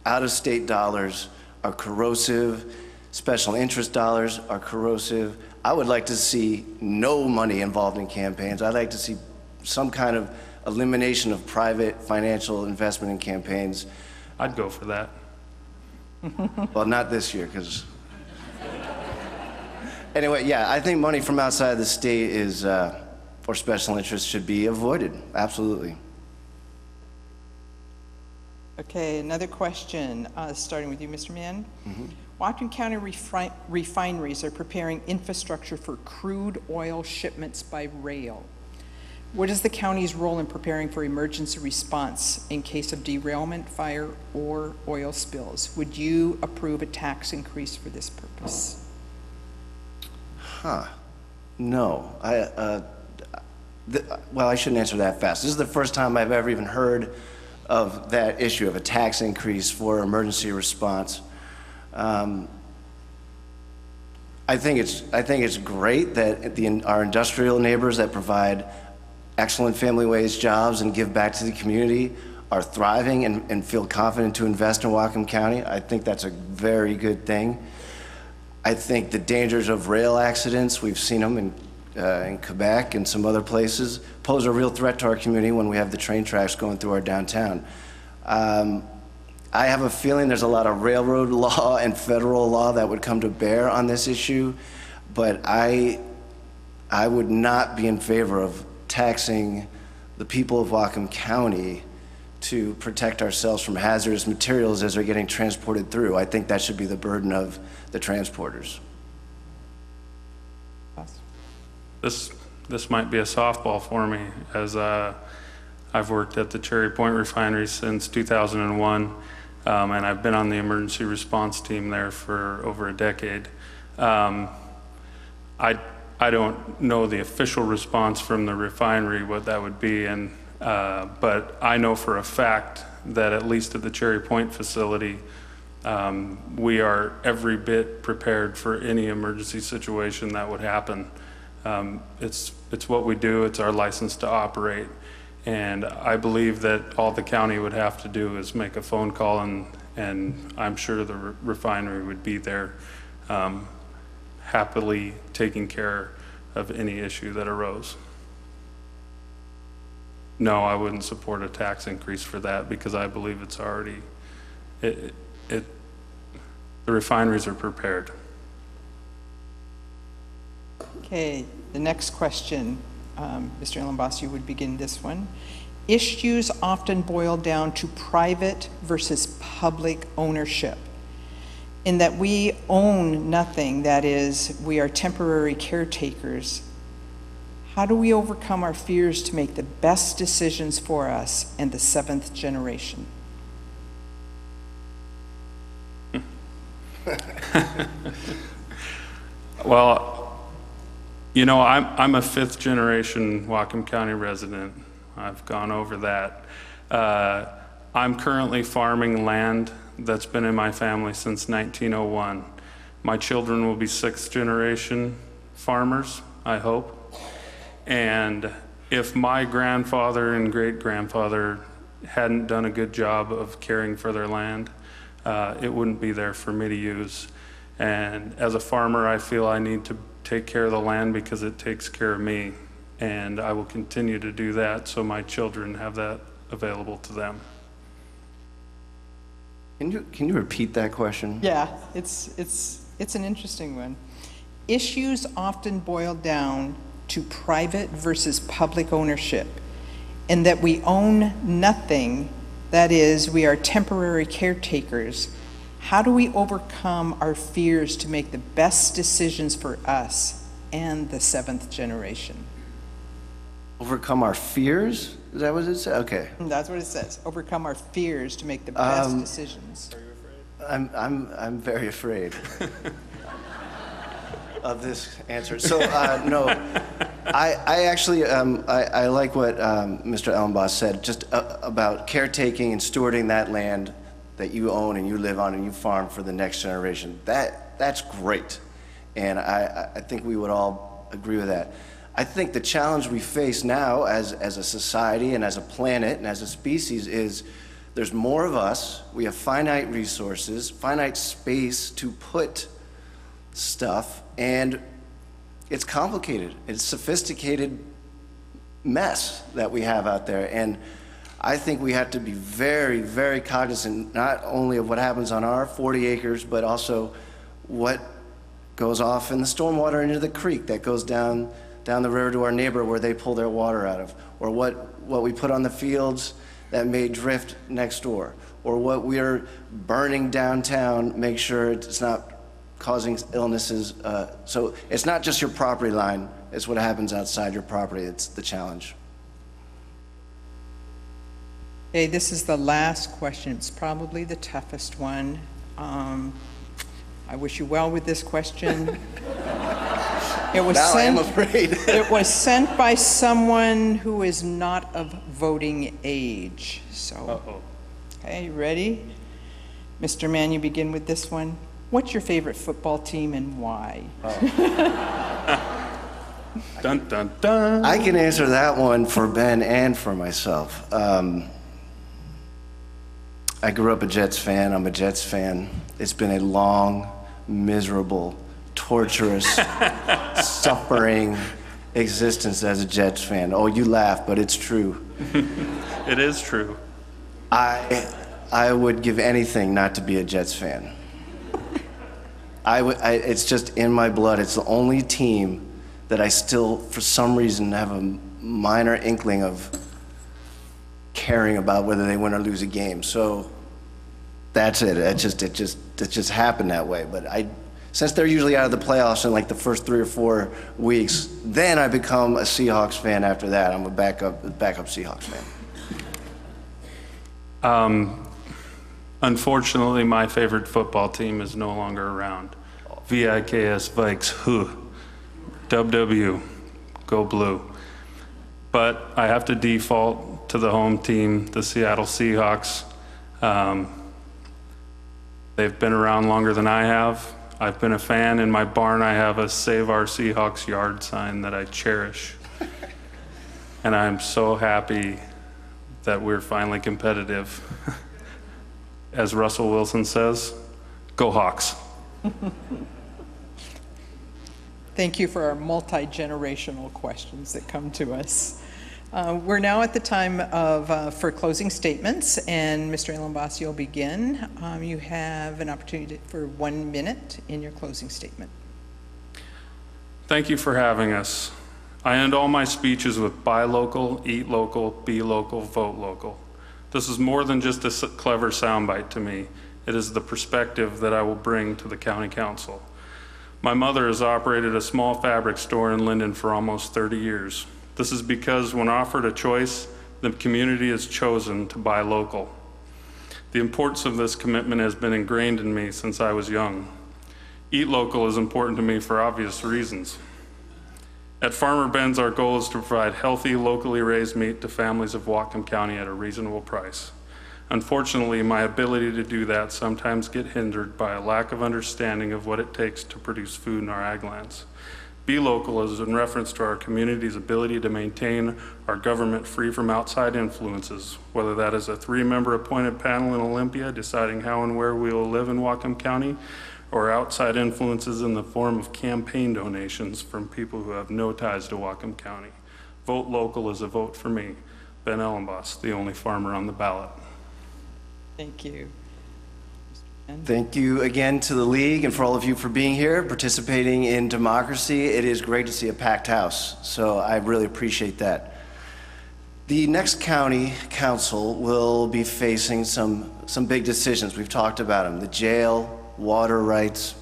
out-of-state dollars are corrosive, special interest dollars are corrosive. I would like to see no money involved in campaigns. I'd like to see some kind of elimination of private financial investment in campaigns. I'd go for that. Well, not this year, because... Anyway, yeah, I think money from outside the state is, or special interests should be avoided, absolutely. Okay, another question, starting with you, Mr. Mann. Whatcom County refineries are preparing infrastructure for crude oil shipments by rail. What is the county's role in preparing for emergency response in case of derailment, fire, or oil spills? Would you approve a tax increase for this purpose? No. Well, I shouldn't answer that fast. This is the first time I've ever even heard of that issue of a tax increase for emergency response. I think it's great that our industrial neighbors that provide excellent family wage jobs and give back to the community are thriving and feel confident to invest in Whatcom County. I think that's a very good thing. I think the dangers of rail accidents, we've seen them in Quebec and some other places, pose a real threat to our community when we have the train tracks going through our downtown. I have a feeling there's a lot of railroad law and federal law that would come to bear on this issue, but I would not be in favor of taxing the people of Whatcom County to protect ourselves from hazardous materials as they're getting transported through. I think that should be the burden of the transporters. This might be a softball for me, as I've worked at the Cherry Point refinery since 2001, and I've been on the emergency response team there for over a decade. I don't know the official response from the refinery, what that would be, but I know for a fact that at least at the Cherry Point facility, we are every bit prepared for any emergency situation that would happen. It's what we do, it's our license to operate, And I believe that all the county would have to do is make a phone call, and I'm sure the refinery would be there happily taking care of any issue that arose. No, I wouldn't support a tax increase for that because I believe it's already, the refineries are prepared. Okay, the next question, Mr. Ellenboss, you would begin this one. Issues often boil down to private versus public ownership, in that we own nothing, that is, we are temporary caretakers. How do we overcome our fears to make the best decisions for us and the seventh generation? Well, you know, I'm a fifth generation Whatcom County resident. I've gone over that. I'm currently farming land that's been in my family since 1901. My children will be sixth generation farmers, I hope. And if my grandfather and great grandfather hadn't done a good job of caring for their land, it wouldn't be there for me to use. And as a farmer, I feel I need to take care of the land because it takes care of me. And I will continue to do that so my children have that available to them. Can you repeat that question? Yeah, it's an interesting one. Issues often boil down to private versus public ownership, and that we own nothing, that is, we are temporary caretakers. How do we overcome our fears to make the best decisions for us and the seventh generation? Overcome our fears? Is that what it said? Okay. That's what it says. Overcome our fears to make the best decisions. I'm very afraid of this answer. So no, I actually I like what Mr. Ellenboss said just about caretaking and stewarding that land that you own and you live on and you farm for the next generation. That's great, and I think we would all agree with that. I think the challenge we face now as a society and as a planet and as a species is there's more of us, we have finite resources, finite space to put stuff, and it's complicated. It's a sophisticated mess that we have out there. And I think we have to be very, very cognizant not only of what happens on our 40 acres, but also what goes off in the stormwater into the creek that goes down the river to our neighbor where they pull their water out of, or what we put on the fields that may drift next door, or what we're burning downtown, make sure it's not causing illnesses. So it's not just your property line, it's what happens outside your property. It's the challenge. Okay, this is the last question. It's probably the toughest one. I wish you well with this question. It was now sent, I am afraid. It was sent by someone who is not of voting age. So, okay, you ready? Mr. Mann, you begin with this one. What's your favorite football team and why? Dun, dun, dun. I can answer that one for Ben and for myself. I grew up a Jets fan. I'm a Jets fan. It's been a long, miserable, torturous, suffering existence as a Jets fan. Oh, you laugh, but it's true. It is true. I would give anything not to be a Jets fan. It's just in my blood. It's the only team that I still, for some reason, have a minor inkling of caring about whether they win or lose a game. So that's it. It just happened that way. But since they're usually out of the playoffs in like the first 3 or 4 weeks, then I become a Seahawks fan after that. I'm a backup Seahawks fan. Unfortunately, my favorite football team is no longer around. VIKS Vikes, WW, go blue. But I have to default to the home team, the Seattle Seahawks. They've been around longer than I have. I've been a fan. In my barn, I have a Save Our Seahawks yard sign that I cherish. And I'm so happy that we're finally competitive. As Russell Wilson says, go Hawks. Thank you for our multi-generational questions that come to us. We're now at the time for closing statements, and Mr. Ellenboss, you'll begin. You have an opportunity for 1 minute in your closing statement. Thank you for having us. I end all my speeches with buy local, eat local, be local, vote local. This is more than just a clever soundbite to me. It is the perspective that I will bring to the County Council. My mother has operated a small fabric store in Linden for almost 30 years. This is because when offered a choice, the community has chosen to buy local. The importance of this commitment has been ingrained in me since I was young. Eat local is important to me for obvious reasons. At Farmer Ben's, our goal is to provide healthy, locally raised meat to families of Whatcom County at a reasonable price. Unfortunately, my ability to do that sometimes gets hindered by a lack of understanding of what it takes to produce food in our ag lands. Be local is in reference to our community's ability to maintain our government free from outside influences, whether that is a 3-member appointed panel in Olympia deciding how and where we will live in Whatcom County, or outside influences in the form of campaign donations from people who have no ties to Whatcom County. Vote local is a vote for me, Ben Ellenboss, the only farmer on the ballot. Thank you. Thank you again to the League and for all of you for being here, participating in democracy. It is great to see a packed house, so I really appreciate that. The next county council will be facing some big decisions. We've talked about them: the jail, water rights,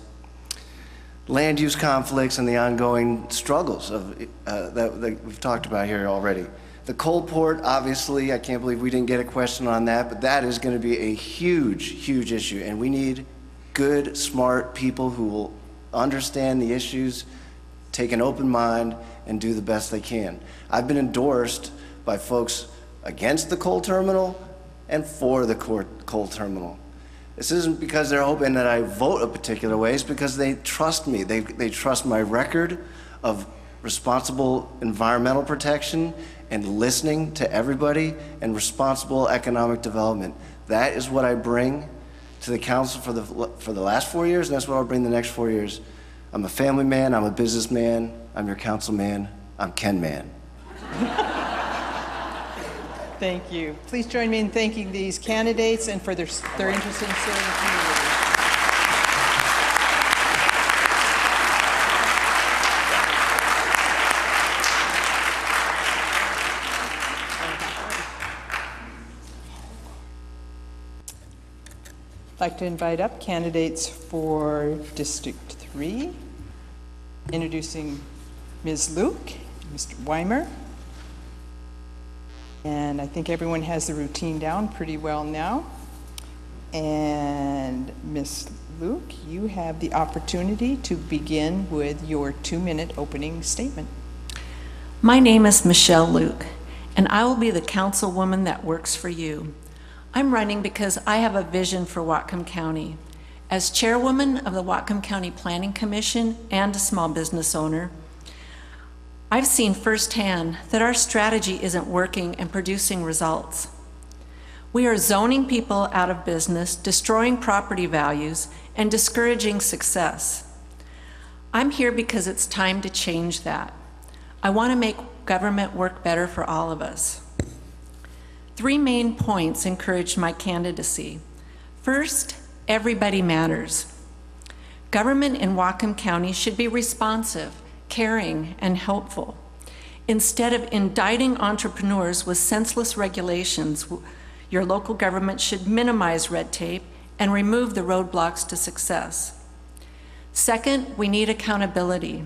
land use conflicts, and the ongoing struggles that we've talked about here already. The coal port, obviously, I can't believe we didn't get a question on that, but that is going to be a huge, huge issue, and we need good, smart people who will understand the issues, take an open mind, and do the best they can. I've been endorsed by folks against the coal terminal and for the coal terminal. This isn't because they're hoping that I vote a particular way, it's because they trust me. They trust my record of responsible environmental protection and listening to everybody and responsible economic development. That is what I bring to the council for the last 4 years, and that's what I'll bring the next 4 years. I'm a family man, I'm a businessman, I'm your councilman, I'm Ken Man. Thank you. Please join me in thanking these candidates and for their interest in serving the community. I'd like to invite up candidates for District 3, introducing Ms. Luke, Mr. Weimer. And I think everyone has the routine down pretty well now. And Ms. Luke, you have the opportunity to begin with your 2-minute opening statement. My name is Michelle Luke, and I will be the councilwoman that works for you. I'm running because I have a vision for Whatcom County. As chairwoman of the Whatcom County Planning Commission and a small business owner, I've seen firsthand that our strategy isn't working and producing results. We are zoning people out of business, destroying property values, and discouraging success. I'm here because it's time to change that. I want to make government work better for all of us. 3 main points encouraged my candidacy. First, everybody matters. Government in Whatcom County should be responsive, caring, and helpful. Instead of indicting entrepreneurs with senseless regulations, your local government should minimize red tape and remove the roadblocks to success. Second, we need accountability.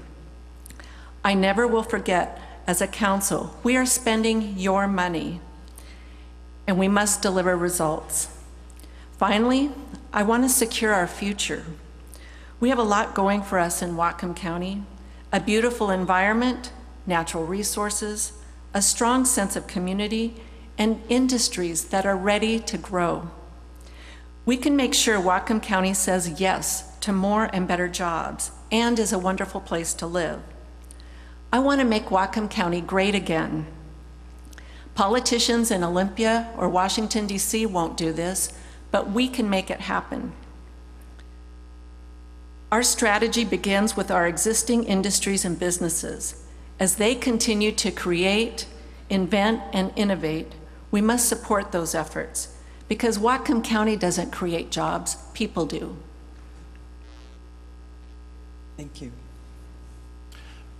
I never will forget, as a council, we are spending your money, and we must deliver results. Finally, I want to secure our future. We have a lot going for us in Whatcom County: a beautiful environment, natural resources, a strong sense of community, and industries that are ready to grow. We can make sure Whatcom County says yes to more and better jobs and is a wonderful place to live. I want to make Whatcom County great again. Politicians in Olympia or Washington, D.C. won't do this, but we can make it happen. Our strategy begins with our existing industries and businesses. As they continue to create, invent, and innovate, we must support those efforts because Whatcom County doesn't create jobs, people do. Thank you.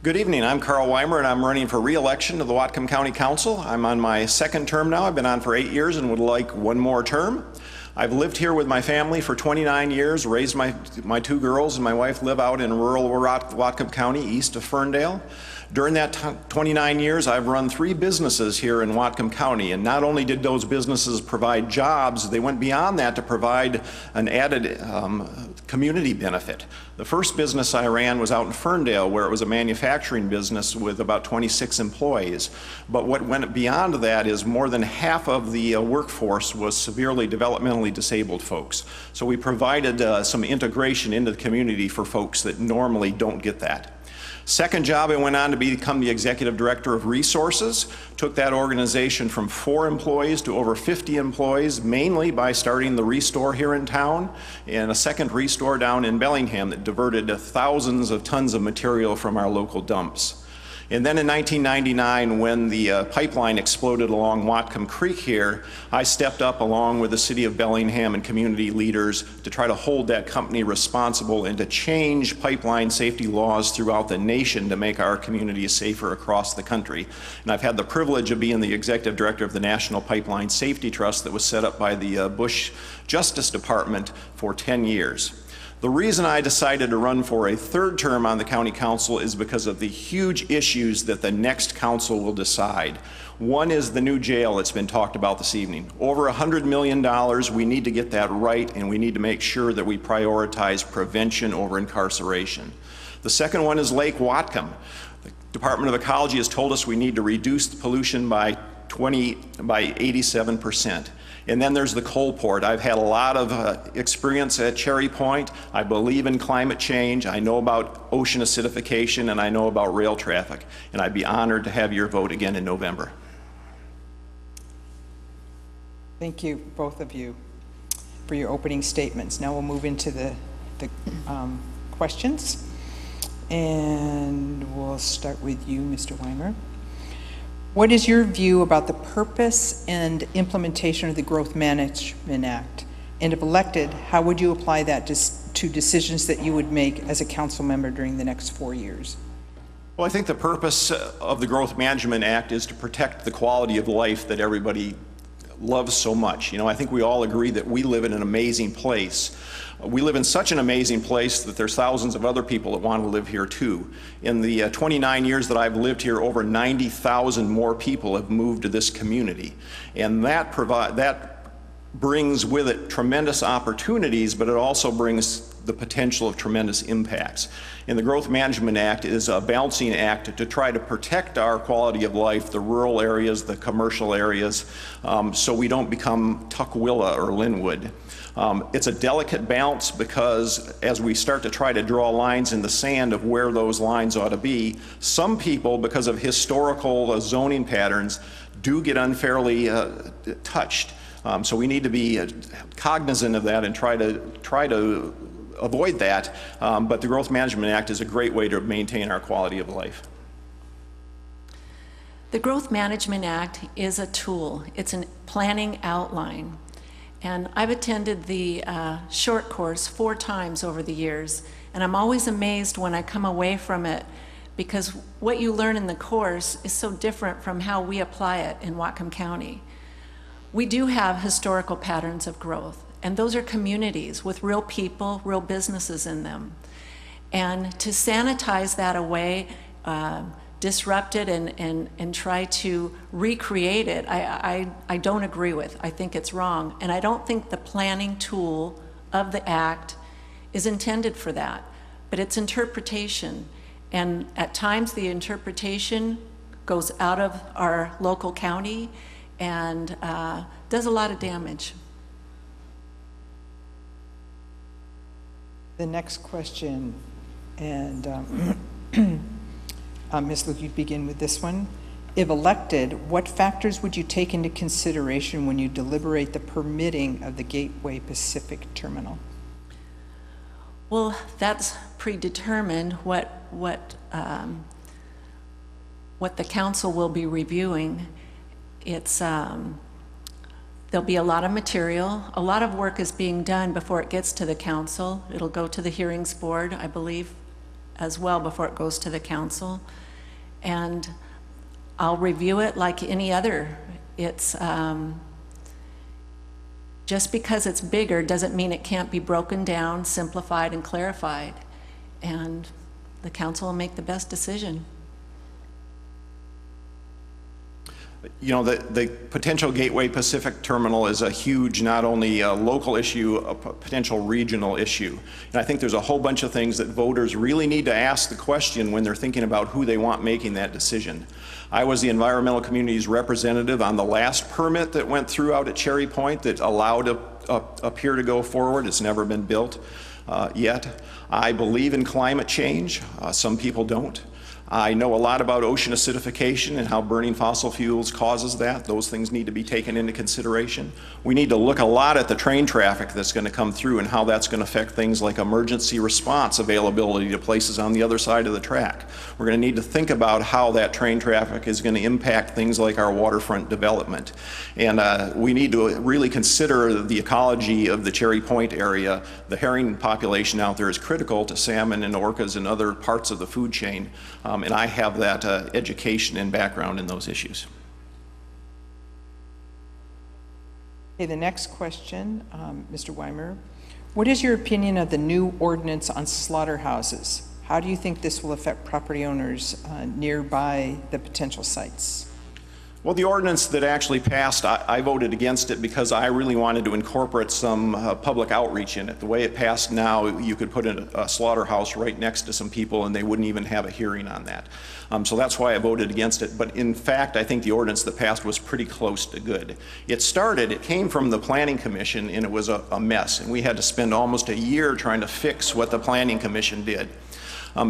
Good evening, I'm Carl Weimer and I'm running for re-election to the Whatcom County Council. I'm on my second term now. I've been on for 8 years and would like one more term. I've lived here with my family for 29 years, raised my 2 girls, and my wife live out in rural Whatcom County, east of Ferndale. During that 29 years, I've run 3 businesses here in Whatcom County, and not only did those businesses provide jobs, they went beyond that to provide an added community benefit. The first business I ran was out in Ferndale, where it was a manufacturing business with about 26 employees. But what went beyond that is more than half of the workforce was severely developmentally disabled folks. So we provided some integration into the community for folks that normally don't get that. Second job, I went on to become the Executive Director of Resources. Took that organization from 4 employees to over 50 employees, mainly by starting the Restore here in town and a second Restore down in Bellingham that diverted thousands of tons of material from our local dumps. And then in 1999, when the pipeline exploded along Whatcom Creek here, I stepped up along with the city of Bellingham and community leaders to try to hold that company responsible and to change pipeline safety laws throughout the nation to make our communities safer across the country. And I've had the privilege of being the executive director of the National Pipeline Safety Trust that was set up by the Bush Justice Department for 10 years. The reason I decided to run for a 3rd term on the county council is because of the huge issues that the next council will decide. One is the new jail that's been talked about this evening. Over $100 million, we need to get that right, and we need to make sure that we prioritize prevention over incarceration. The second one is Lake Whatcom. The Department of Ecology has told us we need to reduce the pollution by 87%. And then there's the coal port. I've had a lot of experience at Cherry Point. I believe in climate change. I know about ocean acidification, and I know about rail traffic. And I'd be honored to have your vote again in November. Thank you, both of you, for your opening statements. Now we'll move into the questions. And we'll start with you, Mr. Weimer. What is your view about the purpose and implementation of the Growth Management Act? And if elected, how would you apply that to decisions that you would make as a council member during the next 4 years? Well, I think the purpose of the Growth Management Act is to protect the quality of life that everybody loves so much. You know, I think we all agree that we live in an amazing place. We live in such an amazing place that there's thousands of other people that want to live here too. In the 29 years that I've lived here, over 90,000 more people have moved to this community. And that brings with it tremendous opportunities, but it also brings the potential of tremendous impacts. And the Growth Management Act is a balancing act to try to protect our quality of life, the rural areas, the commercial areas, so we don't become Tukwila or Linwood. It's a delicate balance because as we start to try to draw lines in the sand of where those lines ought to be, some people, because of historical zoning patterns, do get unfairly touched. So we need to be cognizant of that and try to avoid that. But the Growth Management Act is a great way to maintain our quality of life. The Growth Management Act is a tool. It's a planning outline. And I've attended the short course 4 times over the years, and I'm always amazed when I come away from it because what you learn in the course is so different from how we apply it in Whatcom County. We do have historical patterns of growth, and those are communities with real people, real businesses in them. And to sanitize that away, disrupt it and try to recreate it, I don't agree with. I think it's wrong. And I don't think the planning tool of the act is intended for that, but it's interpretation. And at times the interpretation goes out of our local county and does a lot of damage. The next question, and Ms. Luke, you begin with this one, if elected, what factors would you take into consideration when you deliberate the permitting of the Gateway Pacific Terminal? Well, that's predetermined what the council will be reviewing. It's there'll be a lot of material. A lot of work is being done before it gets to the council. It'll go to the hearings board, I believe, as well before it goes to the council. And I'll review it like any other. It's just because it's bigger doesn't mean it can't be broken down, simplified, and clarified. And the council will make the best decision. You know, the potential Gateway Pacific Terminal is a huge, not only a local issue, a potential regional issue. And I think there's a whole bunch of things that voters really need to ask the question when they're thinking about who they want making that decision. I was the environmental community's representative on the last permit that went through out at Cherry Point that allowed a pier to go forward. It's never been built yet. I believe in climate change. Some people don't. I know a lot about ocean acidification and how burning fossil fuels causes that. Those things need to be taken into consideration. We need to look a lot at the train traffic that's going to come through and how that's going to affect things like emergency response availability to places on the other side of the track. We're going to need to think about how that train traffic is going to impact things like our waterfront development. And we need to really consider the ecology of the Cherry Point area. The herring population out there is critical to salmon and orcas and other parts of the food chain. And I have that education and background in those issues. Okay, the next question, Mr. Weimer. What is your opinion of the new ordinance on slaughterhouses? How do you think this will affect property owners nearby the potential sites? Well, the ordinance that actually passed, I voted against it because I really wanted to incorporate some public outreach in it. The way it passed now, you could put in a slaughterhouse right next to some people and they wouldn't even have a hearing on that. So that's why I voted against it. But in fact, I think the ordinance that passed was pretty close to good. It came from the Planning Commission and it was a mess. And we had to spend almost a year trying to fix what the Planning Commission did.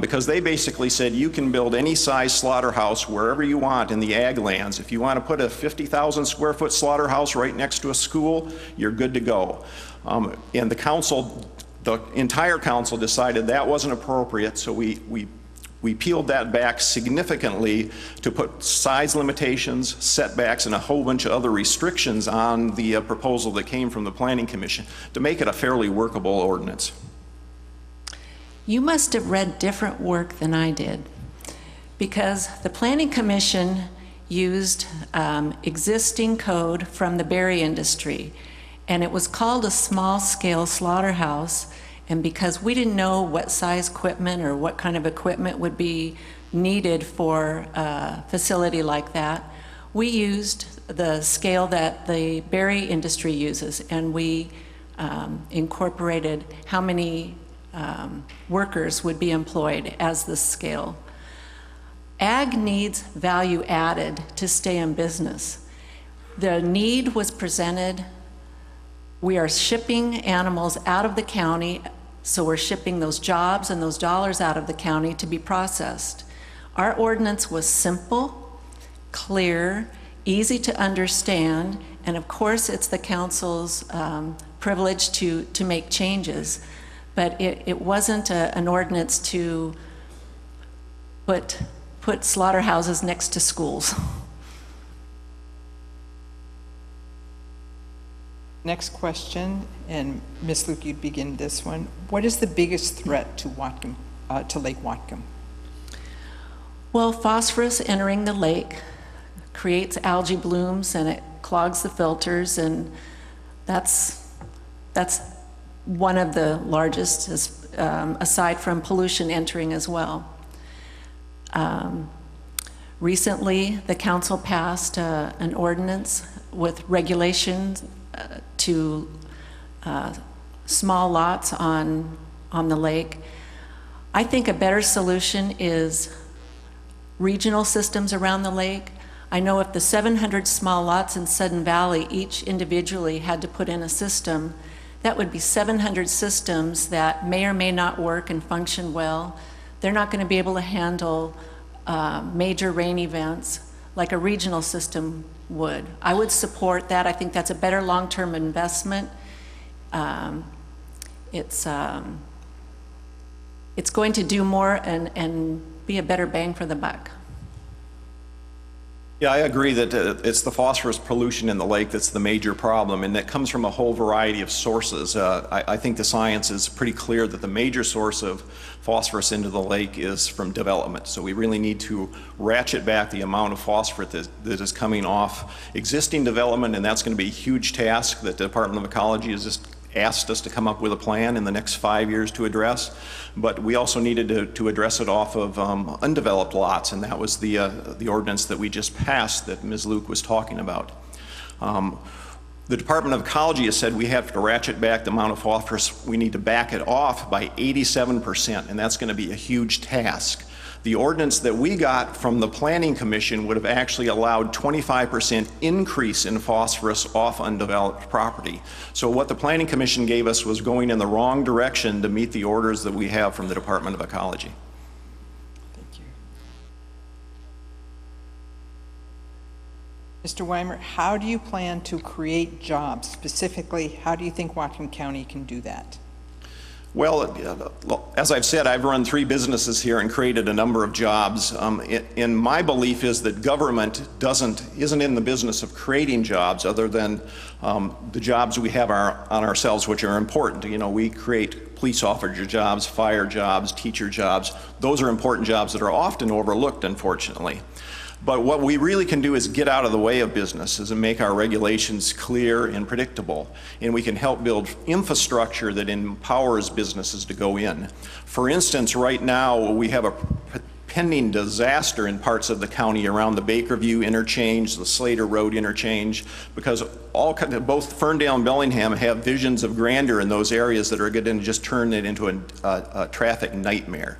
Because they basically said you can build any size slaughterhouse wherever you want in the ag lands. If you want to put a 50,000 square foot slaughterhouse right next to a school, you're good to go. And the entire council decided that wasn't appropriate, so we peeled that back significantly to put size limitations, setbacks, and a whole bunch of other restrictions on the proposal that came from the Planning Commission to make it a fairly workable ordinance. You must have read different work than I did, because the Planning Commission used existing code from the berry industry, and it was called a small-scale slaughterhouse, and because we didn't know what size equipment or what kind of equipment would be needed for a facility like that, we used the scale that the berry industry uses, and we incorporated how many workers would be employed as the scale. Ag needs value added to stay in business. The need was presented. We are shipping animals out of the county, so we're shipping those jobs and those dollars out of the county to be processed. Our ordinance was simple, clear, easy to understand, and of course it's the council's privilege to make changes. But it wasn't an ordinance to put slaughterhouses next to schools. Next question, and Ms. Luke, you'd begin this one. What is the biggest threat to Whatcom, to Lake Whatcom? Well, phosphorus entering the lake creates algae blooms and it clogs the filters, and that's one of the largest, aside from pollution entering as well. Recently, the council passed an ordinance with regulations to small lots on the lake. I think a better solution is regional systems around the lake. I know if the 700 small lots in Sudden Valley each individually had to put in a system, that would be 700 systems that may or may not work and function well. They're not going to be able to handle major rain events like a regional system would. I would support that. I think that's a better long-term investment. It's going to do more and be a better bang for the buck. Yeah, I agree that it's the phosphorus pollution in the lake that's the major problem, and that comes from a whole variety of sources. I think the science is pretty clear that the major source of phosphorus into the lake is from development. So we really need to ratchet back the amount of phosphorus that is coming off existing development, and that's going to be a huge task that the Department of Ecology has just asked us to come up with a plan in the next 5 years to address. But we also needed to address it off of undeveloped lots, and that was the ordinance that we just passed that Ms. Luke was talking about. The Department of Ecology has said we have to ratchet back the amount of phosphorus. We need to back it off by 87%, and that's going to be a huge task. The ordinance that we got from the Planning Commission would have actually allowed 25% increase in phosphorus off undeveloped property. So what the Planning Commission gave us was going in the wrong direction to meet the orders that we have from the Department of Ecology. Thank you. Mr. Weimer, how do you plan to create jobs? Specifically, how do you think Whatcom County can do that? Well, as I've said, I've run 3 businesses here and created a number of jobs. And my belief is that government isn't in the business of creating jobs other than the jobs we have on ourselves, which are important. You know, we create police officer jobs, fire jobs, teacher jobs. Those are important jobs that are often overlooked, unfortunately. But what we really can do is get out of the way of businesses and make our regulations clear and predictable. And we can help build infrastructure that empowers businesses to go in. For instance, right now we have a pending disaster in parts of the county around the Bakerview interchange, the Slater Road interchange, because both Ferndale and Bellingham have visions of grandeur in those areas that are going to just turn it into a traffic nightmare.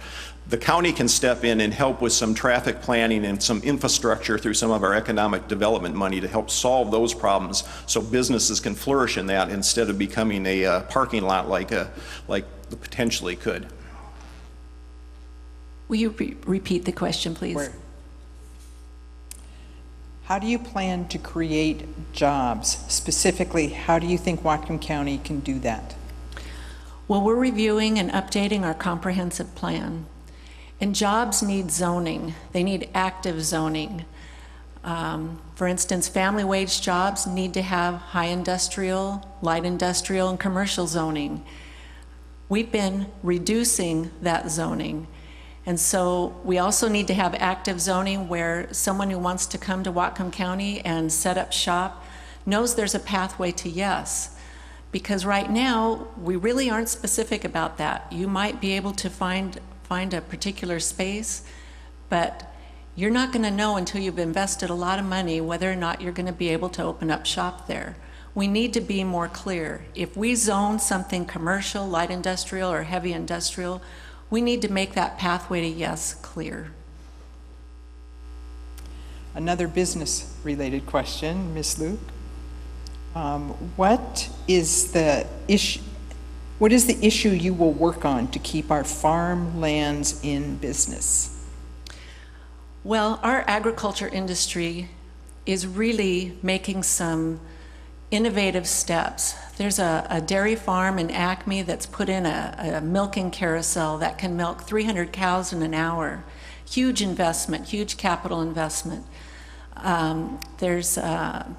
The county can step in and help with some traffic planning and some infrastructure through some of our economic development money to help solve those problems so businesses can flourish in that instead of becoming a parking lot like the potentially could. Will you repeat the question, please? How do you plan to create jobs? Specifically, how do you think Whatcom County can do that? Well, we're reviewing and updating our comprehensive plan. And jobs need zoning. They need active zoning. For instance, family wage jobs need to have high industrial, light industrial, and commercial zoning. We've been reducing that zoning. And so we also need to have active zoning where someone who wants to come to Whatcom County and set up shop knows there's a pathway to yes. Because right now, we really aren't specific about that. You might be able to find a particular space, but you're not going to know until you've invested a lot of money whether or not you're going to be able to open up shop there. We need to be more clear. If we zone something commercial, light industrial, or heavy industrial, we need to make that pathway to yes clear. Another business-related question, Ms. Luke. What is the issue you will work on to keep our farmlands in business? Well, our agriculture industry is really making some innovative steps. There's a dairy farm in Acme that's put in a milking carousel that can milk 300 cows in an hour. Huge investment, huge capital investment. There's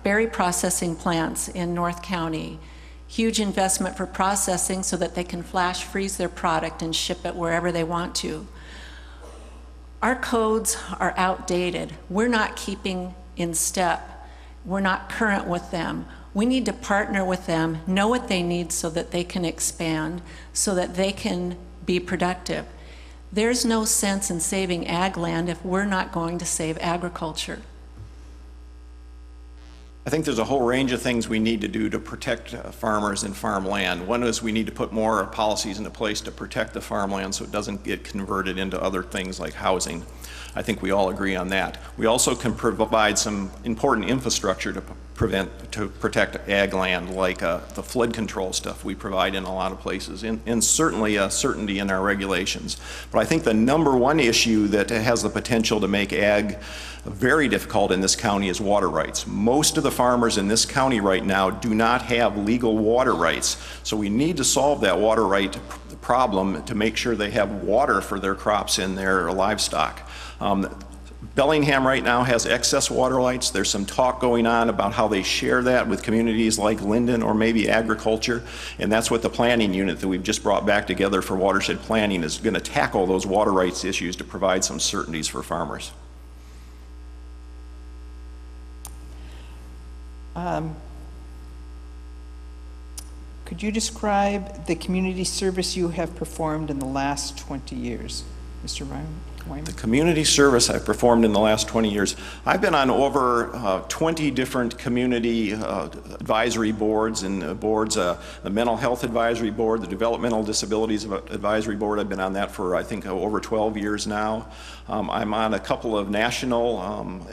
berry processing plants in North County. Huge investment for processing so that they can flash freeze their product and ship it wherever they want to. Our codes are outdated. We're not keeping in step. We're not current with them. We need to partner with them, know what they need so that they can expand, so that they can be productive. There's no sense in saving ag land if we're not going to save agriculture. I think there's a whole range of things we need to do to protect farmers and farmland. One is we need to put more policies into place to protect the farmland so it doesn't get converted into other things like housing. I think we all agree on that. We also can provide some important infrastructure to protect ag land, like the flood control stuff we provide in a lot of places, and certainly a certainty in our regulations. But I think the number one issue that has the potential to make ag very difficult in this county is water rights. Most of the farmers in this county right now do not have legal water rights, so we need to solve that water right problem to make sure they have water for their crops and their livestock. Bellingham right now has excess water rights. There's some talk going on about how they share that with communities like Linden or maybe agriculture, and that's what the planning unit that we've just brought back together for watershed planning is going to tackle, those water rights issues to provide some certainties for farmers. Could you describe the community service you have performed in the last 20 years, Mr. Weimer? The community service I've performed in the last 20 years. I've been on over 20 different community advisory boards and boards, the Mental Health Advisory Board, the Developmental Disabilities Advisory Board. I've been on that for, I think, over 12 years now. I'm on a couple of national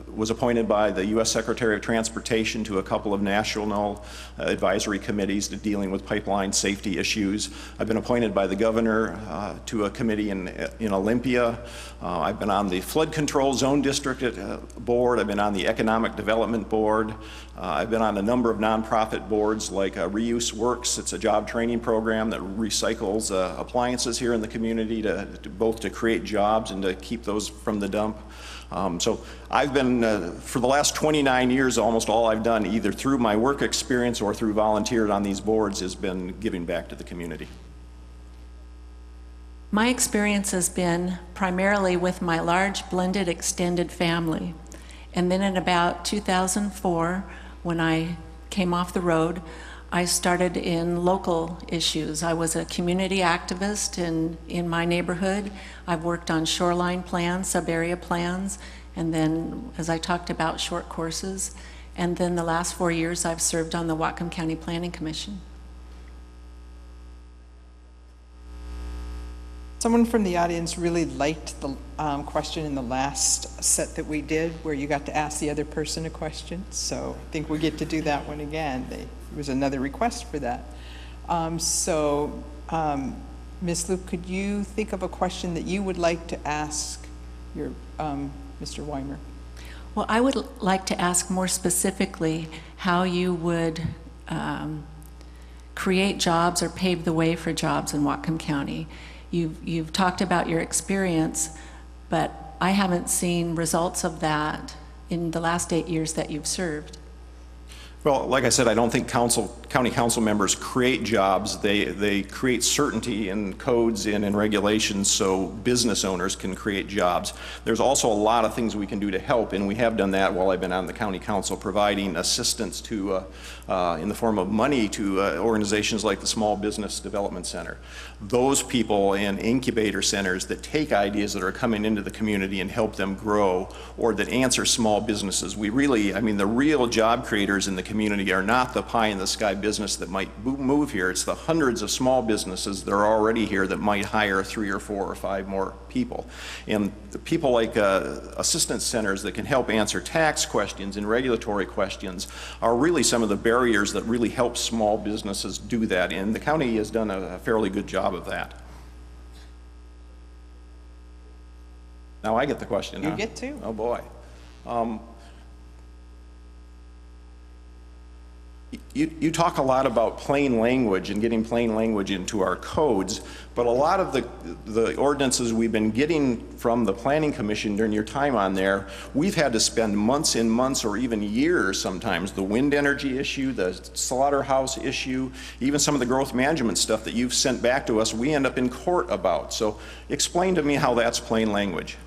was appointed by the U.S. Secretary of Transportation to a couple of national advisory committees dealing with pipeline safety issues. I've been appointed by the governor to a committee in Olympia. I've been on the Flood Control Zone District Board. I've been on the Economic Development Board. I've been on a number of nonprofit boards like Reuse Works. It's a job training program that recycles appliances here in the community both to create jobs and to keep those from the dump. So I've been, for the last 29 years, almost all I've done, either through my work experience or through volunteering on these boards, has been giving back to the community. My experience has been primarily with my large blended extended family. And then in about 2004, when I came off the road, I started in local issues. I was a community activist in my neighborhood. I've worked on shoreline plans, sub-area plans, and then, as I talked about, short courses. And then the last 4 years, I've served on the Whatcom County Planning Commission. Someone from the audience really liked the question in the last set that we did, where you got to ask the other person a question. So I think we get to do that one again. There was another request for that. Ms. Luke, could you think of a question that you would like to ask your Mr. Weimer? Well, I would like to ask more specifically how you would create jobs or pave the way for jobs in Whatcom County. You've talked about your experience, but I haven't seen results of that in the last 8 years that you've served. Well, like I said, I don't think county council members create jobs. They create certainty in codes and in regulations so business owners can create jobs. There's also a lot of things we can do to help, and we have done that while I've been on the county council, providing assistance to, in the form of money to organizations like the Small Business Development Center. Those people in incubator centers that take ideas that are coming into the community and help them grow, or that answer small businesses. We really, I mean, the real job creators in the community are not the pie-in-the-sky business that might move here. It's the hundreds of small businesses that are already here that might hire 3 or 4 or 5 more people. And the people like assistance centers that can help answer tax questions and regulatory questions are really some of the barriers that really help small businesses do that. And the county has done a fairly good job of that. Now I get the question, You huh? get to. Oh boy. You talk a lot about plain language and getting plain language into our codes, but a lot of the ordinances we've been getting from the Planning Commission during your time on there, we've had to spend months and months or even years sometimes. The wind energy issue, the slaughterhouse issue, even some of the growth management stuff that you've sent back to us, we end up in court about. So explain to me how that's plain language.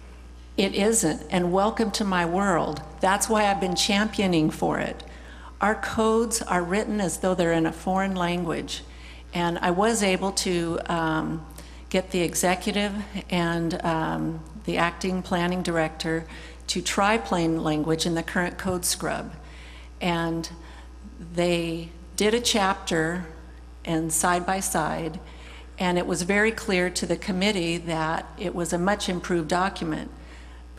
It isn't, and welcome to my world. That's why I've been championing for it. Our codes are written as though they're in a foreign language, and I was able to get the executive and the acting planning director to try plain language in the current code scrub, and they did a chapter and side by side, and it was very clear to the committee that it was a much improved document.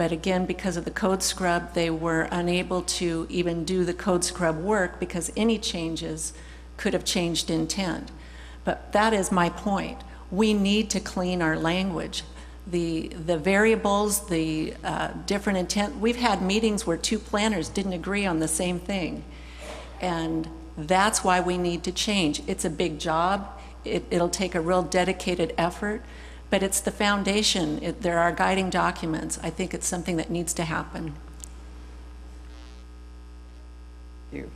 But again, because of the code scrub, they were unable to even do the code scrub work because any changes could have changed intent. But that is my point. We need to clean our language. The variables, the different intent. We've had meetings where two planners didn't agree on the same thing. And that's why we need to change. It's a big job. It'll take a real dedicated effort, but it's the foundation. There are guiding documents. I think it's something that needs to happen. Thank you.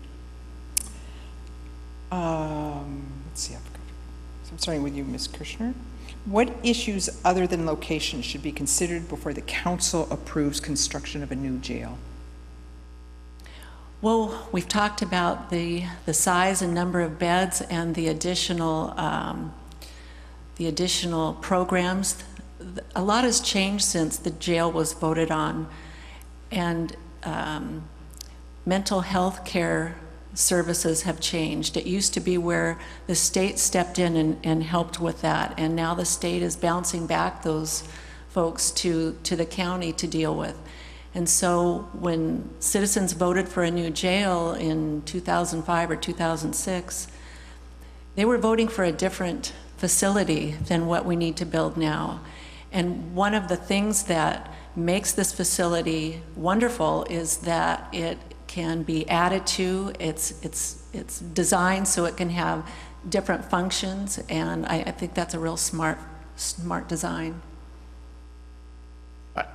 Let's see. So I'm starting with you, Ms. Kirshner. What issues other than location should be considered before the council approves construction of a new jail? Well, we've talked about the size and number of beds and the additional programs. A lot has changed since the jail was voted on, and mental health care services have changed. It used to be where the state stepped in and helped with that, and now the state is bouncing back those folks to the county to deal with. And so when citizens voted for a new jail in 2005 or 2006, they were voting for a different facility than what we need to build now. And one of the things that makes this facility wonderful is that it can be added to. It's designed so it can have different functions, and I think that's a real smart design.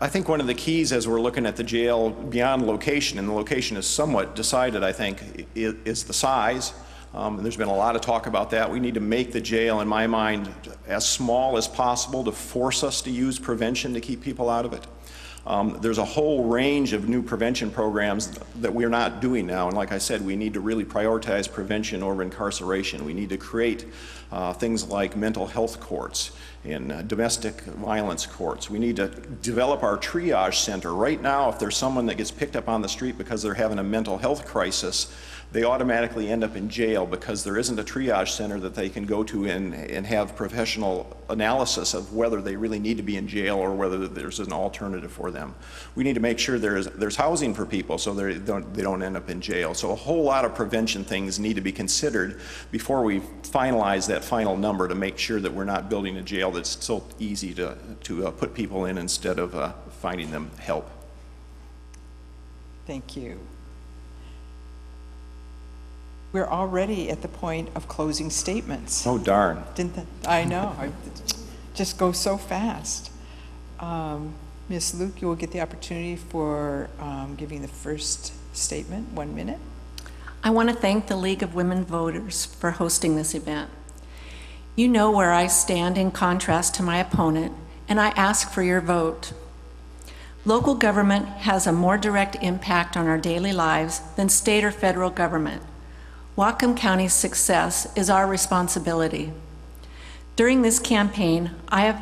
I think one of the keys as we're looking at the jail beyond location, and the location is somewhat decided, I think, is the size. And there's been a lot of talk about that. We need to make the jail, in my mind, as small as possible to force us to use prevention to keep people out of it. There's a whole range of new prevention programs that we're not doing now, and like I said, we need to really prioritize prevention over incarceration. We need to create things like mental health courts and domestic violence courts. We need to develop our triage center. Right now, if there's someone that gets picked up on the street because they're having a mental health crisis, they automatically end up in jail because there isn't a triage center that they can go to and have professional analysis of whether they really need to be in jail or whether there's an alternative for them. We need to make sure there's housing for people so they don't end up in jail. So a whole lot of prevention things need to be considered before we finalize that final number to make sure that we're not building a jail that's so easy to put people in instead of finding them help. Thank you. We're already at the point of closing statements. Oh, darn. I know. Just go so fast. Ms. Luke, you will get the opportunity for giving the first statement. 1 minute. I want to thank the League of Women Voters for hosting this event. You know where I stand in contrast to my opponent, and I ask for your vote. Local government has a more direct impact on our daily lives than state or federal government. Whatcom County's success is our responsibility. During this campaign, I have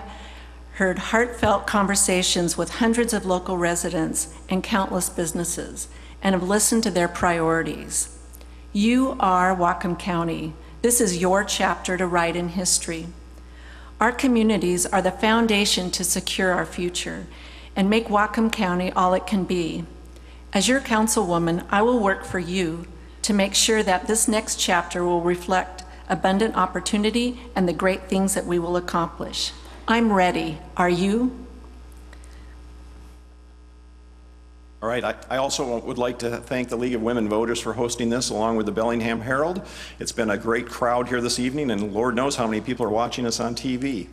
heard heartfelt conversations with hundreds of local residents and countless businesses, and have listened to their priorities. You are Whatcom County. This is your chapter to write in history. Our communities are the foundation to secure our future and make Whatcom County all it can be. As your councilwoman, I will work for you to make sure that this next chapter will reflect abundant opportunity and the great things that we will accomplish. I'm ready. Are you? All right, I also would like to thank the League of Women Voters for hosting this along with the Bellingham Herald. It's been a great crowd here this evening, and Lord knows how many people are watching us on TV.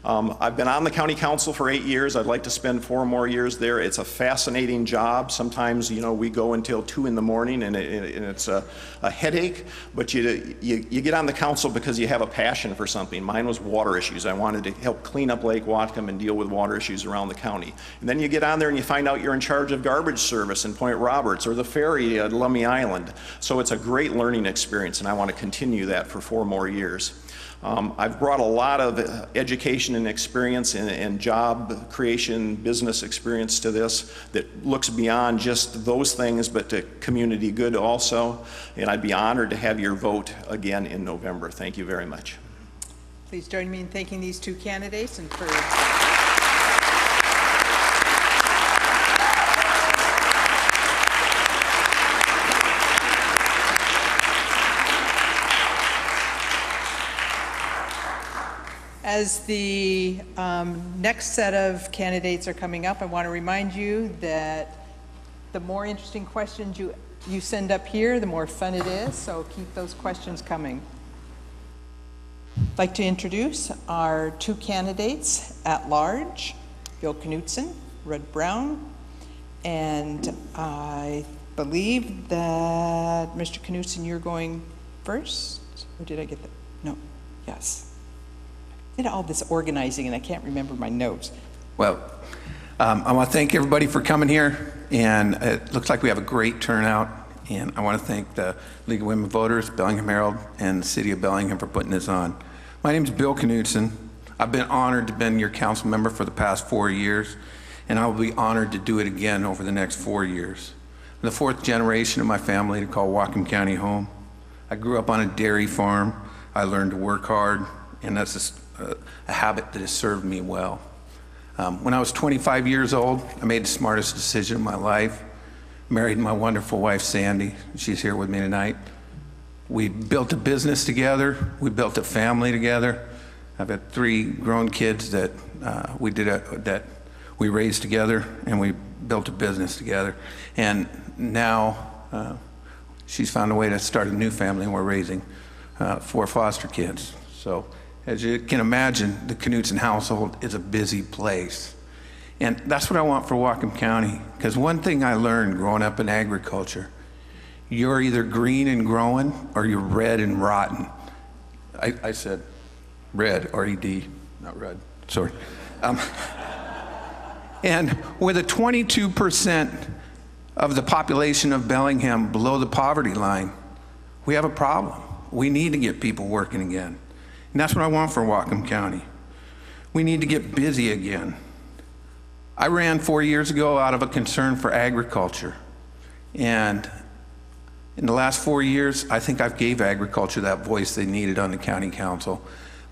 I've been on the county council for 8 years. I'd like to spend 4 more years there. It's a fascinating job. Sometimes, you know, we go until 2 in the morning and it's a headache, but you get on the council because you have a passion for something. Mine was water issues. I wanted to help clean up Lake Whatcom and deal with water issues around the county. And then you get on there and you find out you're in charge of garbage service in Point Roberts or the ferry at Lummi Island. So it's a great learning experience, and I want to continue that for 4 more years. I've brought a lot of education and experience and job creation, business experience to this that looks beyond just those things, but to community good also. And I'd be honored to have your vote again in November. Thank you very much. Please join me in thanking these 2 candidates and for As the next set of candidates are coming up, I want to remind you that the more interesting questions you send up here, the more fun it is, so keep those questions coming. I'd like to introduce our two candidates at large, Bill Knutson, Rudd Brown, and I believe that Mr. Knutson, you're going first, or did I get that? No, yes. I did all this organizing and I can't remember my notes. Well, I want to thank everybody for coming here, and it looks like we have a great turnout, and I want to thank the League of Women Voters, Bellingham Herald, and the City of Bellingham for putting this on. My name is Bill Knutson. I've been honored to have been your council member for the past 4 years, and I will be honored to do it again over the next 4 years. I'm the fourth generation of my family to call Whatcom County home. I grew up on a dairy farm. I learned to work hard, and that's a habit that has served me well. When I was 25 years old, I made the smartest decision of my life. Married my wonderful wife, Sandy. She's here with me tonight. We built a business together. We built a family together. I've got 3 grown kids that we raised together, and we built a business together. And now she's found a way to start a new family, and we're raising 4 foster kids. So as you can imagine, the Knutson household is a busy place. And that's what I want for Whatcom County, because one thing I learned growing up in agriculture, you're either green and growing or you're red and rotten. I said red, R-E-D, not red, sorry. And with a 22% of the population of Bellingham below the poverty line, we have a problem. We need to get people working again. And that's what I want for Whatcom County. We need to get busy again. I ran 4 years ago out of a concern for agriculture. And in the last 4 years, I think I've gave agriculture that voice they needed on the county council.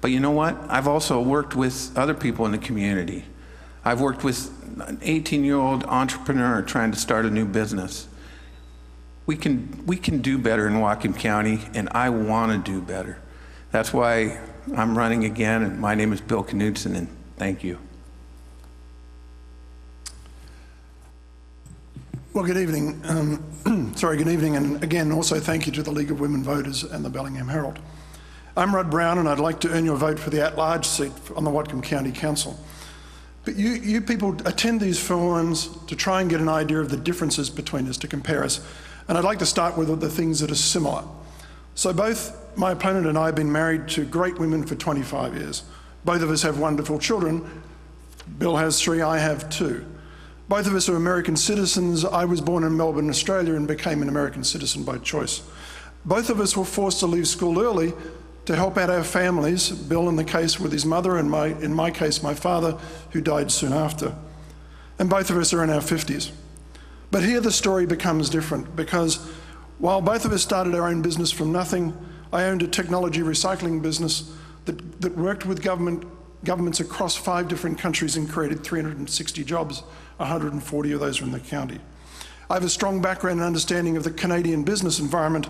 But you know what? I've also worked with other people in the community. I've worked with an 18-year-old entrepreneur trying to start a new business. We can do better in Whatcom County, and I want to do better. That's why I'm running again, and my name is Bill Knutson, and thank you. Well, good evening. Good evening, and again, also thank you to the League of Women Voters and the Bellingham Herald. I'm Rudd Brown, and I'd like to earn your vote for the at-large seat on the Whatcom County Council. But you people attend these forums to try and get an idea of the differences between us, to compare us. And I'd like to start with the things that are similar. So both my opponent and I have been married to great women for 25 years. Both of us have wonderful children. Bill has 3, I have 2. Both of us are American citizens. I was born in Melbourne, Australia, and became an American citizen by choice. Both of us were forced to leave school early to help out our families, Bill in the case with his mother, and in my case, my father, who died soon after. And both of us are in our 50s. But here the story becomes different, because while both of us started our own business from nothing, I owned a technology recycling business that worked with governments across 5 different countries and created 360 jobs. 140 of those are in the county. I have a strong background and understanding of the Canadian business environment,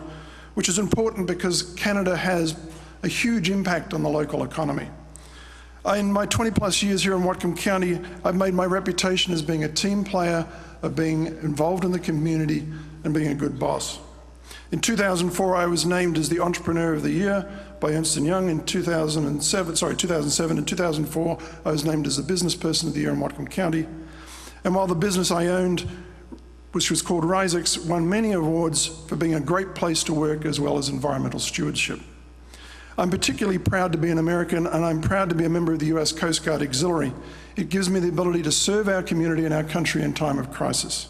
which is important because Canada has a huge impact on the local economy. In my 20+ years here in Whatcom County, I've made my reputation as being a team player, of being involved in the community, and being a good boss. In 2004, I was named as the Entrepreneur of the Year by Ernst & Young. In 2007 and 2004, I was named as the Business Person of the Year in Whatcom County. And while the business I owned, which was called Risex, won many awards for being a great place to work as well as environmental stewardship. I'm particularly proud to be an American, and I'm proud to be a member of the US Coast Guard Auxiliary. It gives me the ability to serve our community and our country in time of crisis.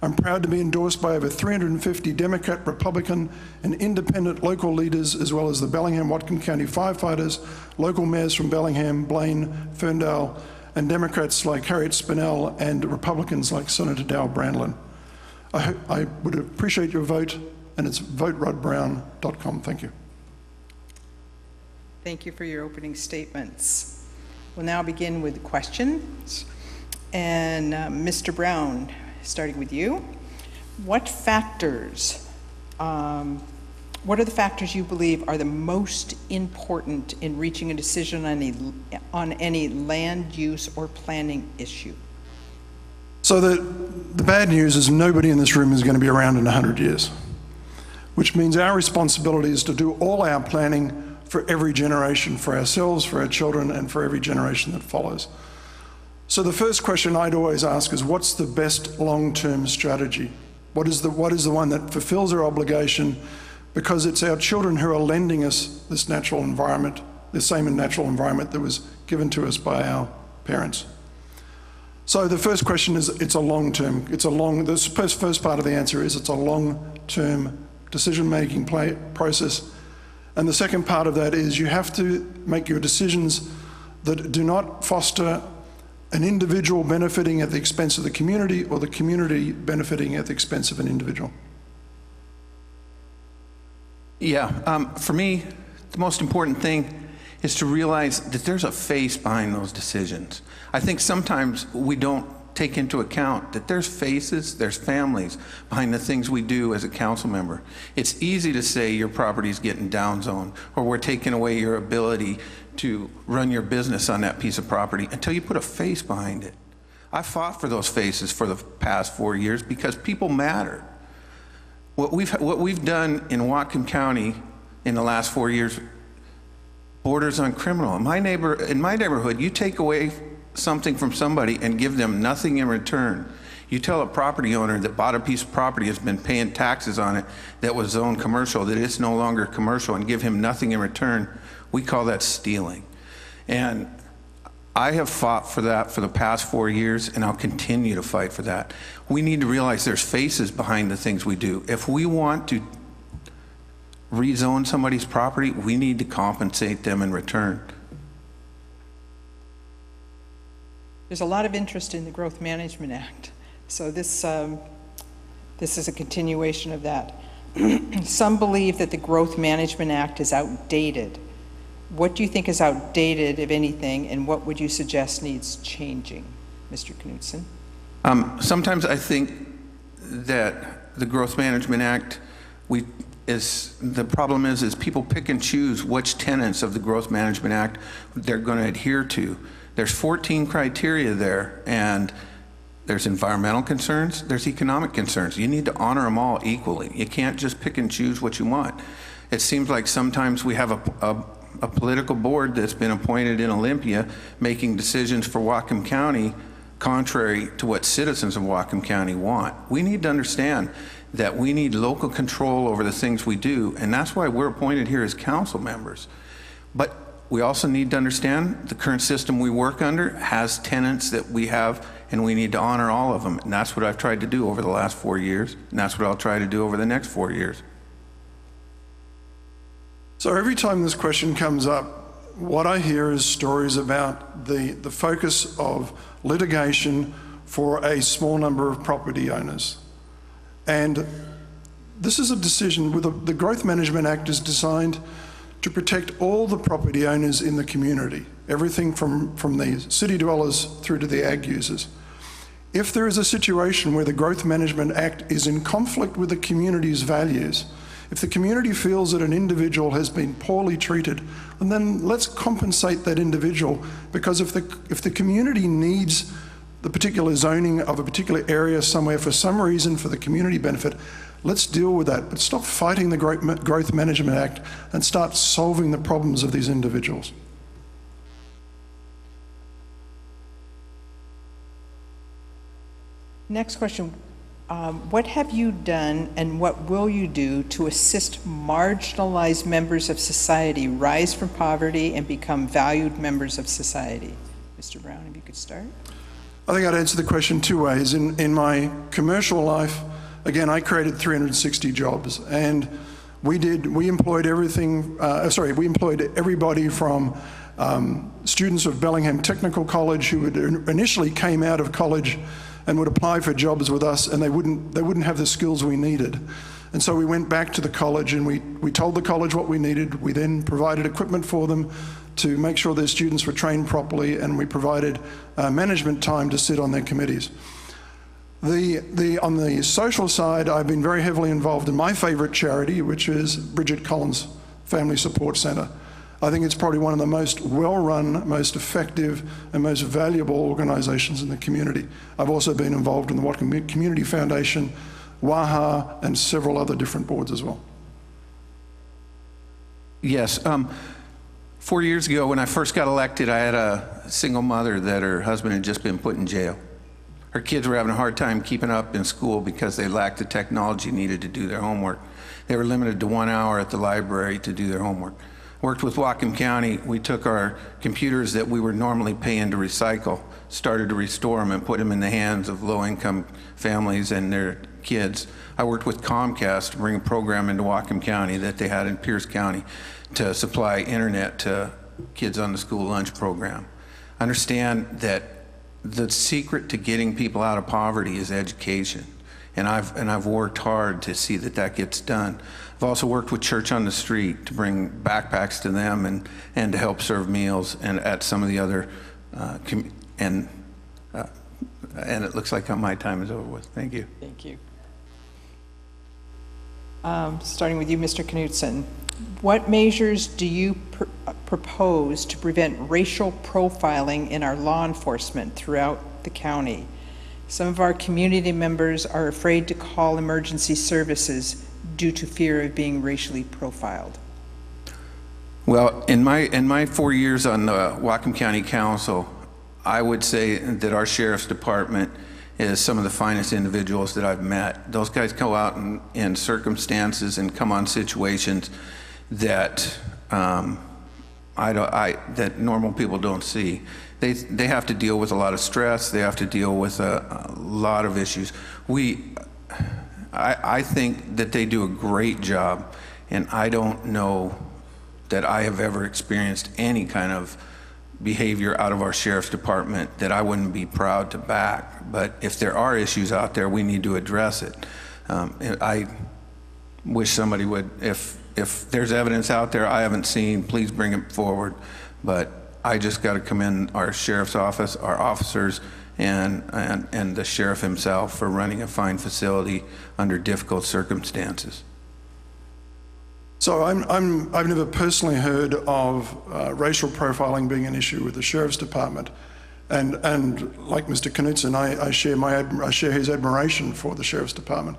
I'm proud to be endorsed by over 350 Democrat, Republican, and independent local leaders, as well as the Bellingham Whatcom County firefighters, local mayors from Bellingham, Blaine, Ferndale, and Democrats like Harriet Spinell and Republicans like Senator Dow Brandlin. I would appreciate your vote, and it's voteruddbrown.com. Thank you. Thank you for your opening statements. We'll now begin with questions. And Mr. Brown, starting with you, what factors What are the factors you believe are the most important in reaching a decision on any land use or planning issue? So the bad news is nobody in this room is going to be around in 100 years, which means our responsibility is to do all our planning for every generation, for ourselves, for our children, and for every generation that follows. So the first question I'd always ask is, what's the best long-term strategy? What is the one that fulfills our obligation, because it's our children who are lending us this natural environment, the same natural environment that was given to us by our parents. So the first question is, the first part of the answer is it's a long-term decision-making process. And the second part of that is you have to make your decisions that do not foster an individual benefiting at the expense of the community or the community benefiting at the expense of an individual. Yeah, for me, the most important thing is to realize that there's a face behind those decisions. I think sometimes we don't take into account that there's faces, there's families behind the things we do as a council member. It's easy to say your property's getting downzoned, or we're taking away your ability to run your business on that piece of property, until you put a face behind it. I fought for those faces for the past 4 years because people matter. What we've done in Whatcom County in the last 4 years borders on criminal. In my neighborhood, you take away something from somebody and give them nothing in return. You tell a property owner that bought a piece of property, has been paying taxes on it, that was zoned commercial, that it's no longer commercial, and give him nothing in return. We call that stealing. And I have fought for that for the past 4 years, and I'll continue to fight for that. We need to realize there's faces behind the things we do. If we want to rezone somebody's property, we need to compensate them in return. There's a lot of interest in the Growth Management Act, so this is a continuation of that. Some believe that the Growth Management Act is outdated. What do you think is outdated, if anything, and what would you suggest needs changing, Mr. Knudsen? Sometimes I think that the Growth Management Act, the problem is people pick and choose which tenets of the Growth Management Act they're going to adhere to. There's 14 criteria there, and there's environmental concerns, there's economic concerns. You need to honor them all equally. You can't just pick and choose what you want. It seems like sometimes we have a political board that's been appointed in Olympia making decisions for Whatcom County contrary to what citizens of Whatcom County want. We need to understand that we need local control over the things we do, and that's why we're appointed here as council members. But we also need to understand the current system we work under has tenets that we have, and we need to honor all of them. And that's what I've tried to do over the last 4 years, and that's what I'll try to do over the next 4 years. So every time this question comes up, what I hear is stories about the focus of litigation for a small number of property owners. And this is a decision with the Growth Management Act is designed to protect all the property owners in the community, everything from the city dwellers through to the ag users. If there is a situation where the Growth Management Act is in conflict with the community's values, if the community feels that an individual has been poorly treated, and then let's compensate that individual, because if the community needs the particular zoning of a particular area somewhere for some reason for the community benefit, let's deal with that. But stop fighting the Growth Management Act and start solving the problems of these individuals. Next question. What have you done and what will you do to assist marginalized members of society rise from poverty and become valued members of society? Mr. Brown, if you could start. I think I'd answer the question two ways. In my commercial life, again, I created 360 jobs, and we employed everybody from students of Bellingham Technical College who initially came out of college and would apply for jobs with us, and they wouldn't have the skills we needed. And so we went back to the college and we told the college what we needed. We then provided equipment for them to make sure their students were trained properly, and we provided management time to sit on their committees. On the social side, I've been very heavily involved in my favourite charity, which is Bridget Collins Family Support Centre. I think it's probably one of the most well-run, most effective and most valuable organisations in the community. I've also been involved in the Whatcom Community Foundation, WAHA and several other different boards as well. Yes. 4 years ago when I first got elected, I had a single mother that her husband had just been put in jail. Her kids were having a hard time keeping up in school because they lacked the technology needed to do their homework. They were limited to 1 hour at the library to do their homework. Worked with Whatcom County. We took our computers that we were normally paying to recycle, started to restore them and put them in the hands of low-income families and their kids. I worked with Comcast to bring a program into Whatcom County that they had in Pierce County to supply internet to kids on the school lunch program. Understand that the secret to getting people out of poverty is education. And I've worked hard to see that that gets done. I've also worked with Church on the Street to bring backpacks to them and to help serve meals and at some of the other, and it looks like my time is over with. Thank you. Thank you. Starting with you, Mr. Knudsen. What measures do you propose to prevent racial profiling in our law enforcement throughout the county? Some of our community members are afraid to call emergency services due to fear of being racially profiled. Well, in my 4 years on the Whatcom County Council, I would say that our Sheriff's Department is some of the finest individuals that I've met. Those guys go out in circumstances and come on situations that that normal people don't see. They have to deal with a lot of stress. They have to deal with a lot of issues. I think that they do a great job, and I don't know that I have ever experienced any kind of behavior out of our Sheriff's Department that I wouldn't be proud to back. But if there are issues out there, we need to address it. I wish somebody would, if there's evidence out there I haven't seen, please bring it forward. But I just got to commend our Sheriff's Office, our officers, and the Sheriff himself for running a fine facility under difficult circumstances. So I've never personally heard of racial profiling being an issue with the Sheriff's Department, and like Mr. Knudsen, I share his admiration for the Sheriff's Department.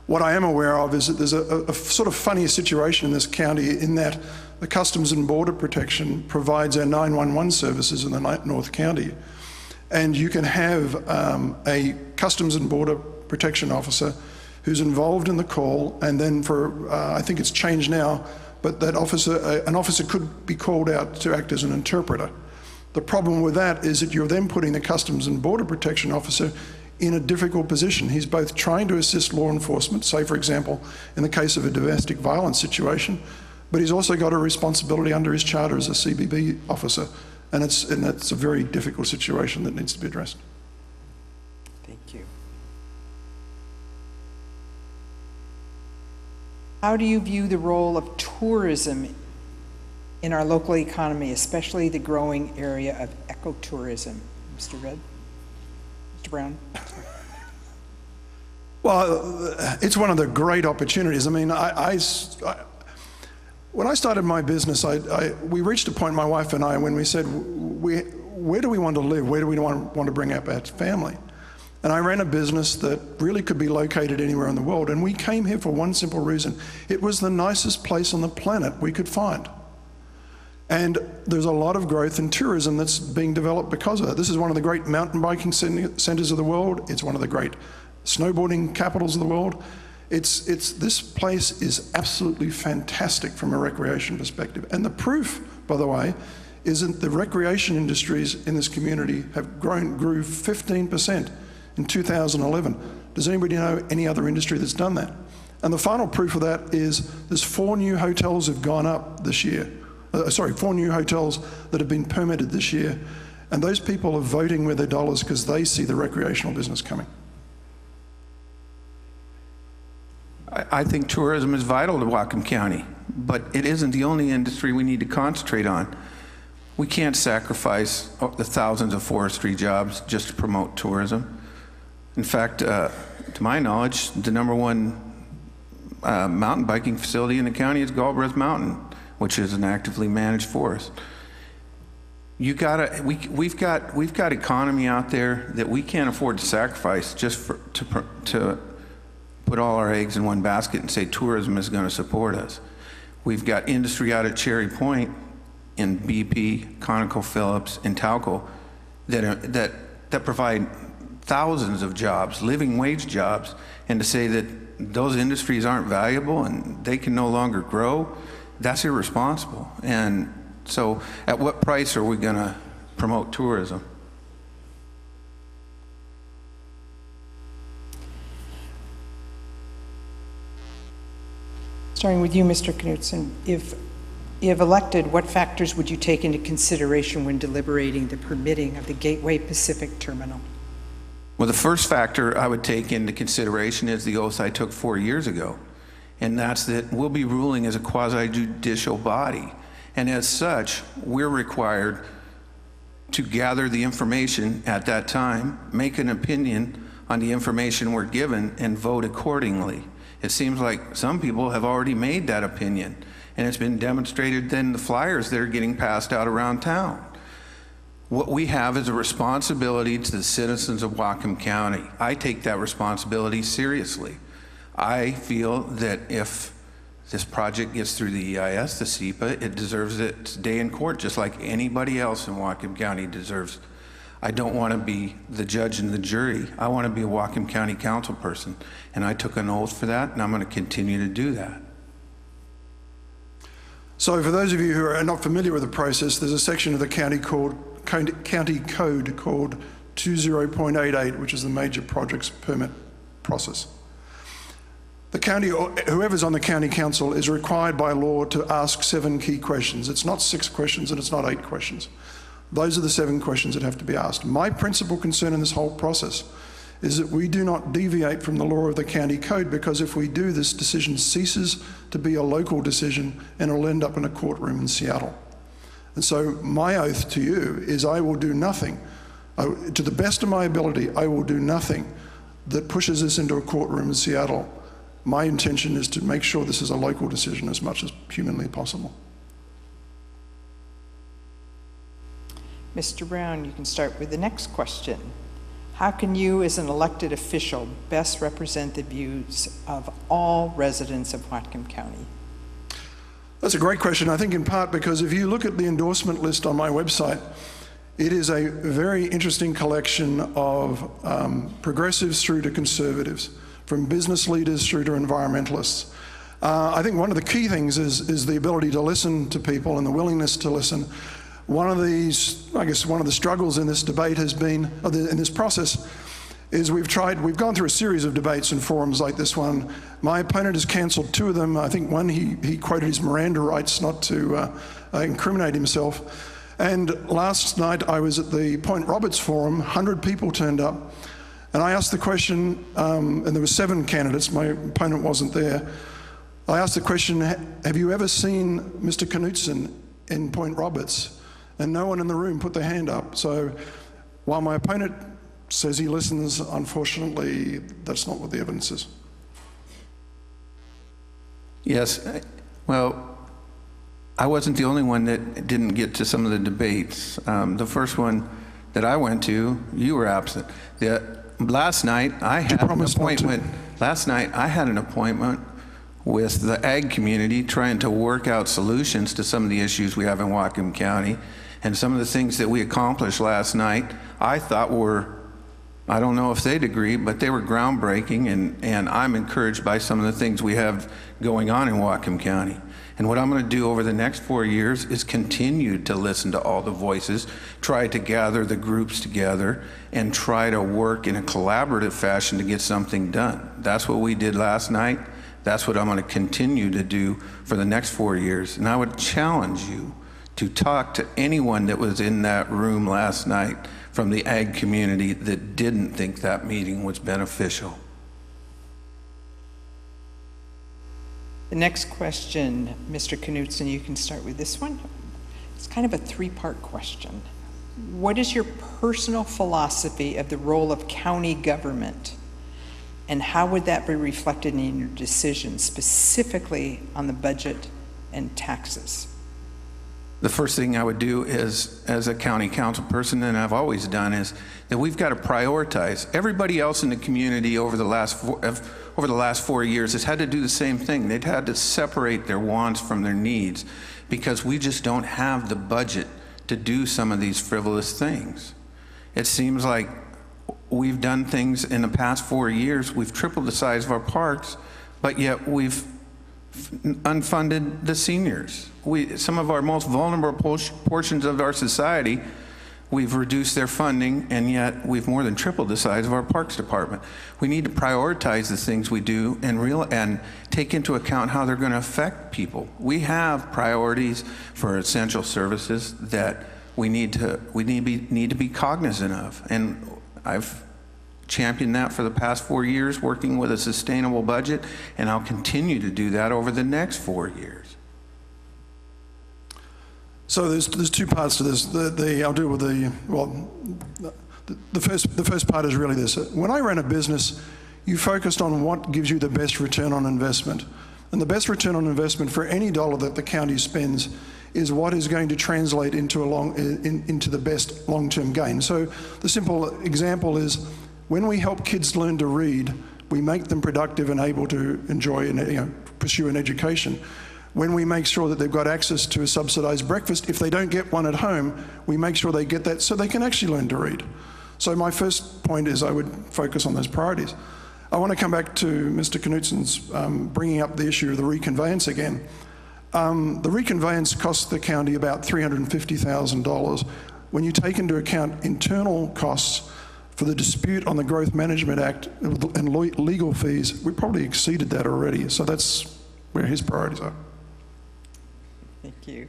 What I am aware of is that there's a sort of funny situation in this county in that the Customs and Border Protection provides our 911 services in the North County, and you can have a Customs and Border Protection officer who's involved in the call, and then for, I think it's changed now, but that officer, an officer could be called out to act as an interpreter. The problem with that is that you're then putting the Customs and Border Protection officer in a difficult position. He's both trying to assist law enforcement, say for example, in the case of a domestic violence situation, but he's also got a responsibility under his charter as a CBB officer, and that's a very difficult situation that needs to be addressed. Thank you. How do you view the role of tourism in our local economy, especially the growing area of ecotourism? Mr. Red? Mr. Brown? Well, it's one of the great opportunities. I mean, when I started my business, we reached a point, my wife and I, when we said, where do we want to live? Where do we want to bring up our family? And I ran a business that really could be located anywhere in the world. And we came here for one simple reason. It was the nicest place on the planet we could find. And there's a lot of growth in tourism that's being developed because of that. This is one of the great mountain biking centers of the world. It's one of the great snowboarding capitals of the world. This place is absolutely fantastic from a recreation perspective. And the proof, by the way, is that the recreation industries in this community grew 15% in 2011. Does anybody know any other industry that's done that? And the final proof of that is there's 4 new hotels have gone up this year. 4 new hotels that have been permitted this year. And those people are voting with their dollars because they see the recreational business coming. I think tourism is vital to Whatcom County, but it isn't the only industry we need to concentrate on. We can't sacrifice the thousands of forestry jobs just to promote tourism. In fact, to my knowledge, the #1 mountain biking facility in the county is Galbraith Mountain, which is an actively managed forest. We've got economy out there that we can't afford to sacrifice just to put all our eggs in one basket and say tourism is going to support us. We've got industry out at Cherry Point in BP, ConocoPhillips, and Talco that provide thousands of jobs, living wage jobs, and to say that those industries aren't valuable and they can no longer grow, that's irresponsible. And so at what price are we going to promote tourism? Starting with you, Mr. Knudsen, if elected, what factors would you take into consideration when deliberating the permitting of the Gateway Pacific Terminal? Well, the first factor I would take into consideration is the oath I took 4 years ago, and that's that we'll be ruling as a quasi-judicial body, and as such, we're required to gather the information at that time, make an opinion on the information we're given, and vote accordingly. It seems like some people have already made that opinion, and it's been demonstrated in the flyers that are getting passed out around town. What we have is a responsibility to the citizens of Whatcom County. I take that responsibility seriously. I feel that if this project gets through the EIS, the SEPA, it deserves its day in court just like anybody else in Whatcom County deserves. I don't want to be the judge and the jury. I want to be a Whatcom County council person, and I took an oath for that, and I'm going to continue to do that. So for those of you who are not familiar with the process, there's a section of the county code called 20.88, which is the major projects permit process. The county, or whoever's on the county council, is required by law to ask 7 key questions. It's not 6 questions and it's not 8 questions. Those are the 7 questions that have to be asked. My principal concern in this whole process is that we do not deviate from the law of the county code, because if we do, this decision ceases to be a local decision and it'll end up in a courtroom in Seattle. And so my oath to you is I will do nothing, to the best of my ability, I will do nothing that pushes us into a courtroom in Seattle. My intention is to make sure this is a local decision as much as humanly possible. Mr. Brown, you can start with the next question. How can you, as an elected official, best represent the views of all residents of Whatcom County? That's a great question, I think in part because if you look at the endorsement list on my website, it is a very interesting collection of progressives through to conservatives, from business leaders through to environmentalists. I think one of the key things is the ability to listen to people and the willingness to listen. One of the struggles in this debate has been, in this process, is we've gone through a series of debates and forums like this one. My opponent has cancelled 2 of them. I think one, he quoted his Miranda rights not to incriminate himself. And last night I was at the Point Roberts Forum, 100 people turned up, and I asked the question, and there were 7 candidates, my opponent wasn't there. I asked the question, have you ever seen Mr. Knudsen in Point Roberts? And no one in the room put their hand up. So while my opponent says he listens, unfortunately, that's not what the evidence is. Yes, well, I wasn't the only one that didn't get to some of the debates. The first one that I went to, you were absent. Last night, I had an appointment. Last night, I had an appointment with the ag community trying to work out solutions to some of the issues we have in Whatcom County. And some of the things that we accomplished last night, I thought were, I don't know if they'd agree, but they were groundbreaking, and I'm encouraged by some of the things we have going on in Whatcom County. And what I'm going to do over the next 4 years is continue to listen to all the voices, try to gather the groups together, and try to work in a collaborative fashion to get something done. That's what we did last night. That's what I'm going to continue to do for the next 4 years. And I would challenge you to talk to anyone that was in that room last night from the ag community that didn't think that meeting was beneficial. The next question, Mr. Knudsen, you can start with this one. It's kind of a 3-part question. What is your personal philosophy of the role of county government? And how would that be reflected in your decisions, specifically on the budget and taxes? The first thing I would do is, as a county council person, and I've always done, is that we've got to prioritize. Everybody else in the community over the last 4 years has had to do the same thing. They've had to separate their wants from their needs because we just don't have the budget to do some of these frivolous things. It seems like we've done things in the past 4 years. We've tripled the size of our parks, but yet we've unfunded the seniors. Some of our most vulnerable portions of our society, we've reduced their funding, and yet we've more than tripled the size of our parks department. We need to prioritize the things we do and take into account how they're going to affect people. We have priorities for essential services that we need to be cognizant of, and I've championed that for the past 4 years, working with a sustainable budget, and I'll continue to do that over the next 4 years. So there's two parts to this. I'll deal with the first part is really this. When I ran a business, you focused on what gives you the best return on investment. And the best return on investment for any dollar that the county spends is what is going to translate into the best long-term gain. So the simple example is, when we help kids learn to read, we make them productive and able to enjoy and pursue an education. When we make sure that they've got access to a subsidized breakfast, if they don't get one at home, we make sure they get that so they can actually learn to read. So my first point is I would focus on those priorities. I want to come back to Mr. Knutsen's bringing up the issue of the reconveyance again. The reconveyance costs the county about $350,000. When you take into account internal costs for the dispute on the Growth Management Act and legal fees, we probably exceeded that already. So that's where his priorities are. Thank you.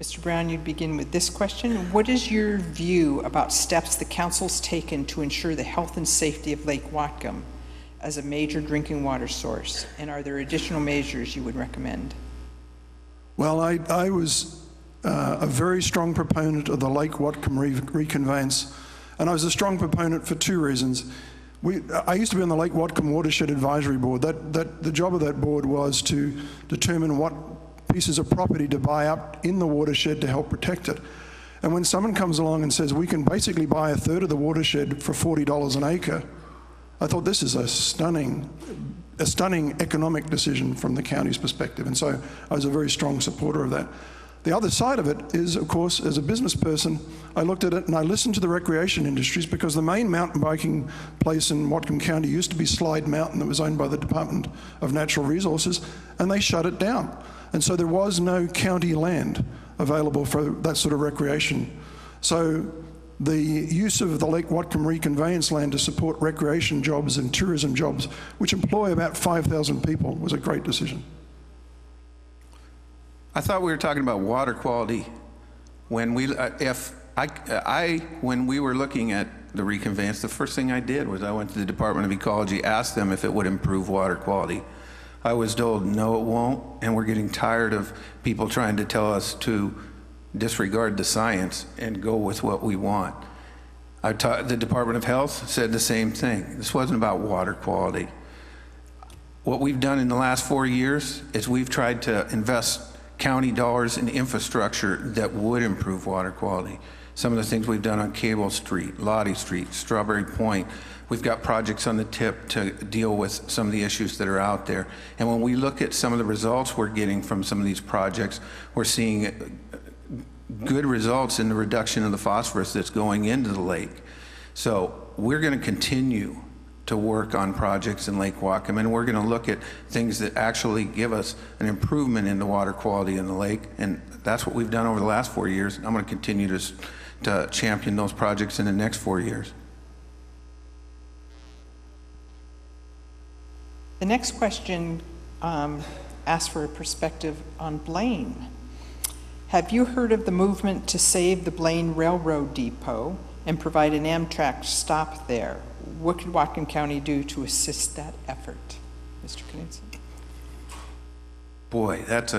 Mr. Brown, you'd begin with this question. What is your view about steps the council's taken to ensure the health and safety of Lake Whatcom as a major drinking water source? And are there additional measures you would recommend? Well, I was a very strong proponent of the Lake Whatcom reconveyance, and I was a strong proponent for two reasons. I used to be on the Lake Whatcom Watershed Advisory Board. The job of that board was to determine what pieces of property to buy up in the watershed to help protect it. And when someone comes along and says we can basically buy a third of the watershed for $40 an acre, I thought this is a stunning economic decision from the county's perspective, and so I was a very strong supporter of that. The other side of it is, of course, as a business person, I looked at it and I listened to the recreation industries, because the main mountain biking place in Whatcom County used to be Slide Mountain, that was owned by the Department of Natural Resources, and they shut it down. And so there was no county land available for that sort of recreation. So the use of the Lake Whatcom reconveyance land to support recreation jobs and tourism jobs, which employ about 5,000 people, was a great decision. I thought we were talking about water quality when we were looking at the reconveyance. The first thing I did was I went to the Department of Ecology, asked them if it would improve water quality. I was told no, it won't, and we're getting tired of people trying to tell us to disregard the science and go with what we want. The Department of Health said the same thing. This wasn't about water quality. What we've done in the last 4 years is we've tried to invest county dollars in infrastructure that would improve water quality. Some of the things we've done on Cable Street, Lottie Street, Strawberry Point, we've got projects on the tip to deal with some of the issues that are out there. And when we look at some of the results we're getting from some of these projects, we're seeing good results in the reduction of the phosphorus that's going into the lake. So we're going to continue to work on projects in Lake Whatcom, and we're going to look at things that actually give us an improvement in the water quality in the lake, and that's what we've done over the last 4 years. I'm going to continue to champion those projects in the next 4 years. The next question asks for a perspective on Blaine. Have you heard of the movement to save the Blaine Railroad Depot and provide an Amtrak stop there? What could Whatcom County do to assist that effort? Mr. Knudsen. Boy, that's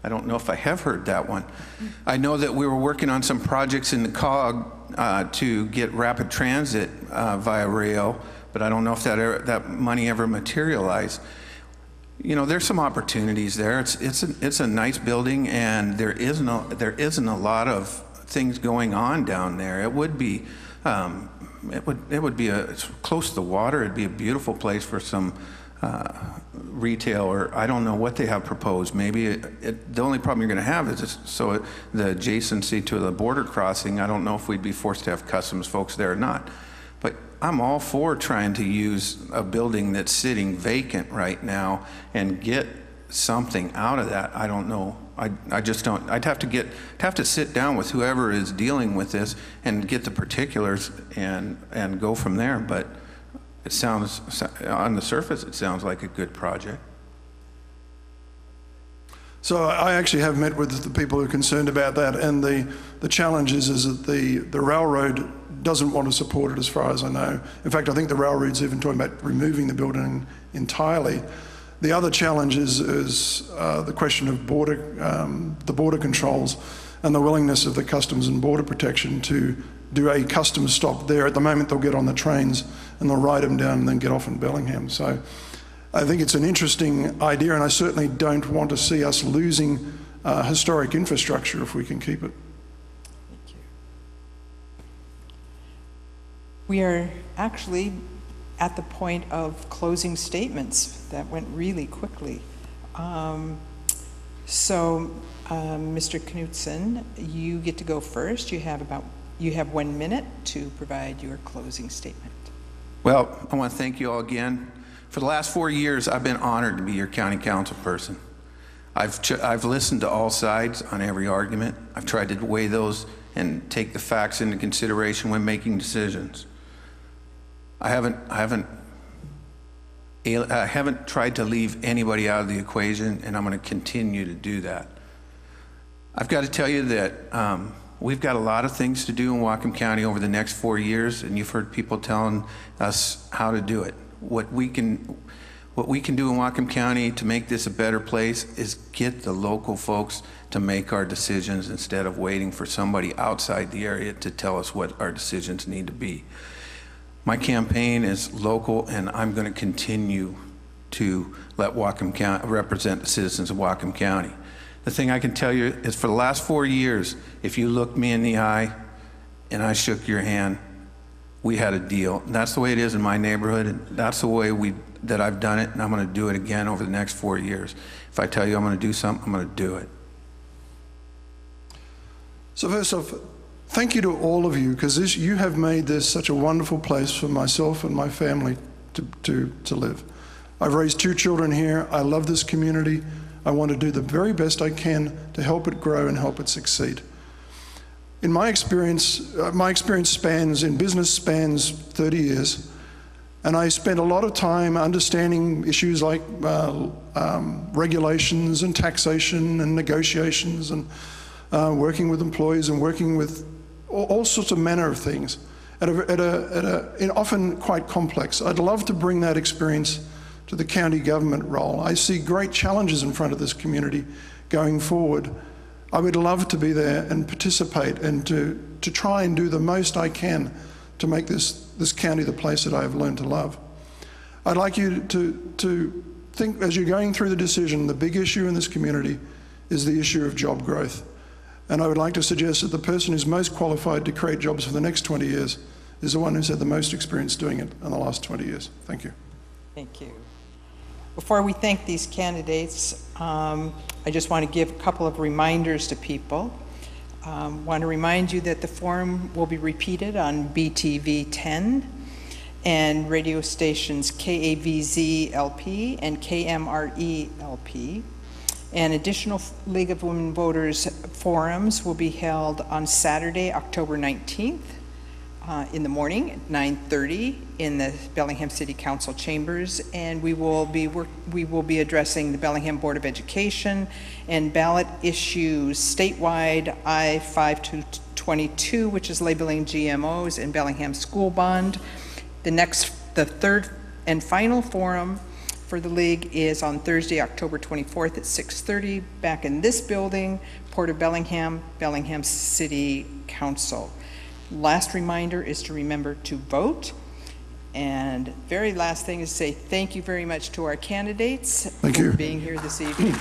I don't know if I have heard that one. I know that we were working on some projects in the COG to get rapid transit via rail, but I don't know if that money ever materialized. You know, there's some opportunities there. It's a nice building, and there isn't a lot of things going on down there. It would be it's close to the water. It'd be a beautiful place for some retail, or I don't know what they have proposed. Maybe the only problem you're going to have is the adjacency to the border crossing. I don't know if we'd be forced to have customs folks there or not. But I'm all for trying to use a building that's sitting vacant right now and get something out of that. I don't know. I just don't. I'd have to sit down with whoever is dealing with this and get the particulars and go from there. But it sounds, on the surface, it sounds like a good project. So I actually have met with the people who are concerned about that, and the challenge is that the railroad doesn't want to support it, as far as I know. In fact, I think the railroad's even talking about removing the building entirely. The other challenge is the question of the border controls and the willingness of the Customs and Border Protection to do a customs stop there. At the moment, they'll get on the trains and they'll ride them down and then get off in Bellingham. So I think it's an interesting idea, and I certainly don't want to see us losing historic infrastructure if we can keep it. Thank you. We are actually at the point of closing statements. That went really quickly. Mr. Knudsen, you get to go first. You have 1 minute to provide your closing statement. Well, I want to thank you all again. For the last 4 years, I've been honored to be your county council person. I've listened to all sides on every argument. I've tried to weigh those and take the facts into consideration when making decisions. I haven't tried to leave anybody out of the equation, and I'm going to continue to do that. I've got to tell you that we've got a lot of things to do in Whatcom County over the next 4 years, and you've heard people telling us how to do it. What we can do in Whatcom County to make this a better place is get the local folks to make our decisions instead of waiting for somebody outside the area to tell us what our decisions need to be. My campaign is local, and I'm going to continue to let Whatcom County represent the citizens of Whatcom County. The thing I can tell you is for the last 4 years, if you looked me in the eye and I shook your hand, we had a deal. And that's the way it is in my neighborhood, and that's the way that I've done it, and I'm going to do it again over the next 4 years. If I tell you I'm going to do something, I'm going to do it. So first off, thank you to all of you, because you have made this such a wonderful place for myself and my family to live. I've raised 2 children here. I love this community. I want to do the very best I can to help it grow and help it succeed. In my experience in business spans 30 years, and I spent a lot of time understanding issues like regulations and taxation and negotiations and working with employees and working with all sorts of manner of things, often quite complex. I'd love to bring that experience to the county government role. I see great challenges in front of this community going forward. I would love to be there and participate and to try and do the most I can to make this county the place that I have learned to love. I'd like you to think, as you're going through the decision, the big issue in this community is the issue of job growth. And I would like to suggest that the person who's most qualified to create jobs for the next 20 years is the one who's had the most experience doing it in the last 20 years. Thank you. Thank you. Before we thank these candidates, I just want to give a couple of reminders to people. Want to remind you that the forum will be repeated on BTV 10 and radio stations KAVZ LP and KMRE LP. And additional League of Women Voters forums will be held on Saturday, October 19th in the morning at 9:30 in the Bellingham City Council chambers, and we will be addressing the Bellingham Board of Education and ballot issues statewide I-522, which is labeling GMOs, and Bellingham School Bond. The third and final forum for the league is on Thursday, October 24th at 6:30, back in this building, Port of Bellingham, Bellingham City Council. Last reminder is to remember to vote. And very last thing is to say thank you very much to our candidates Thank you. for being here this evening.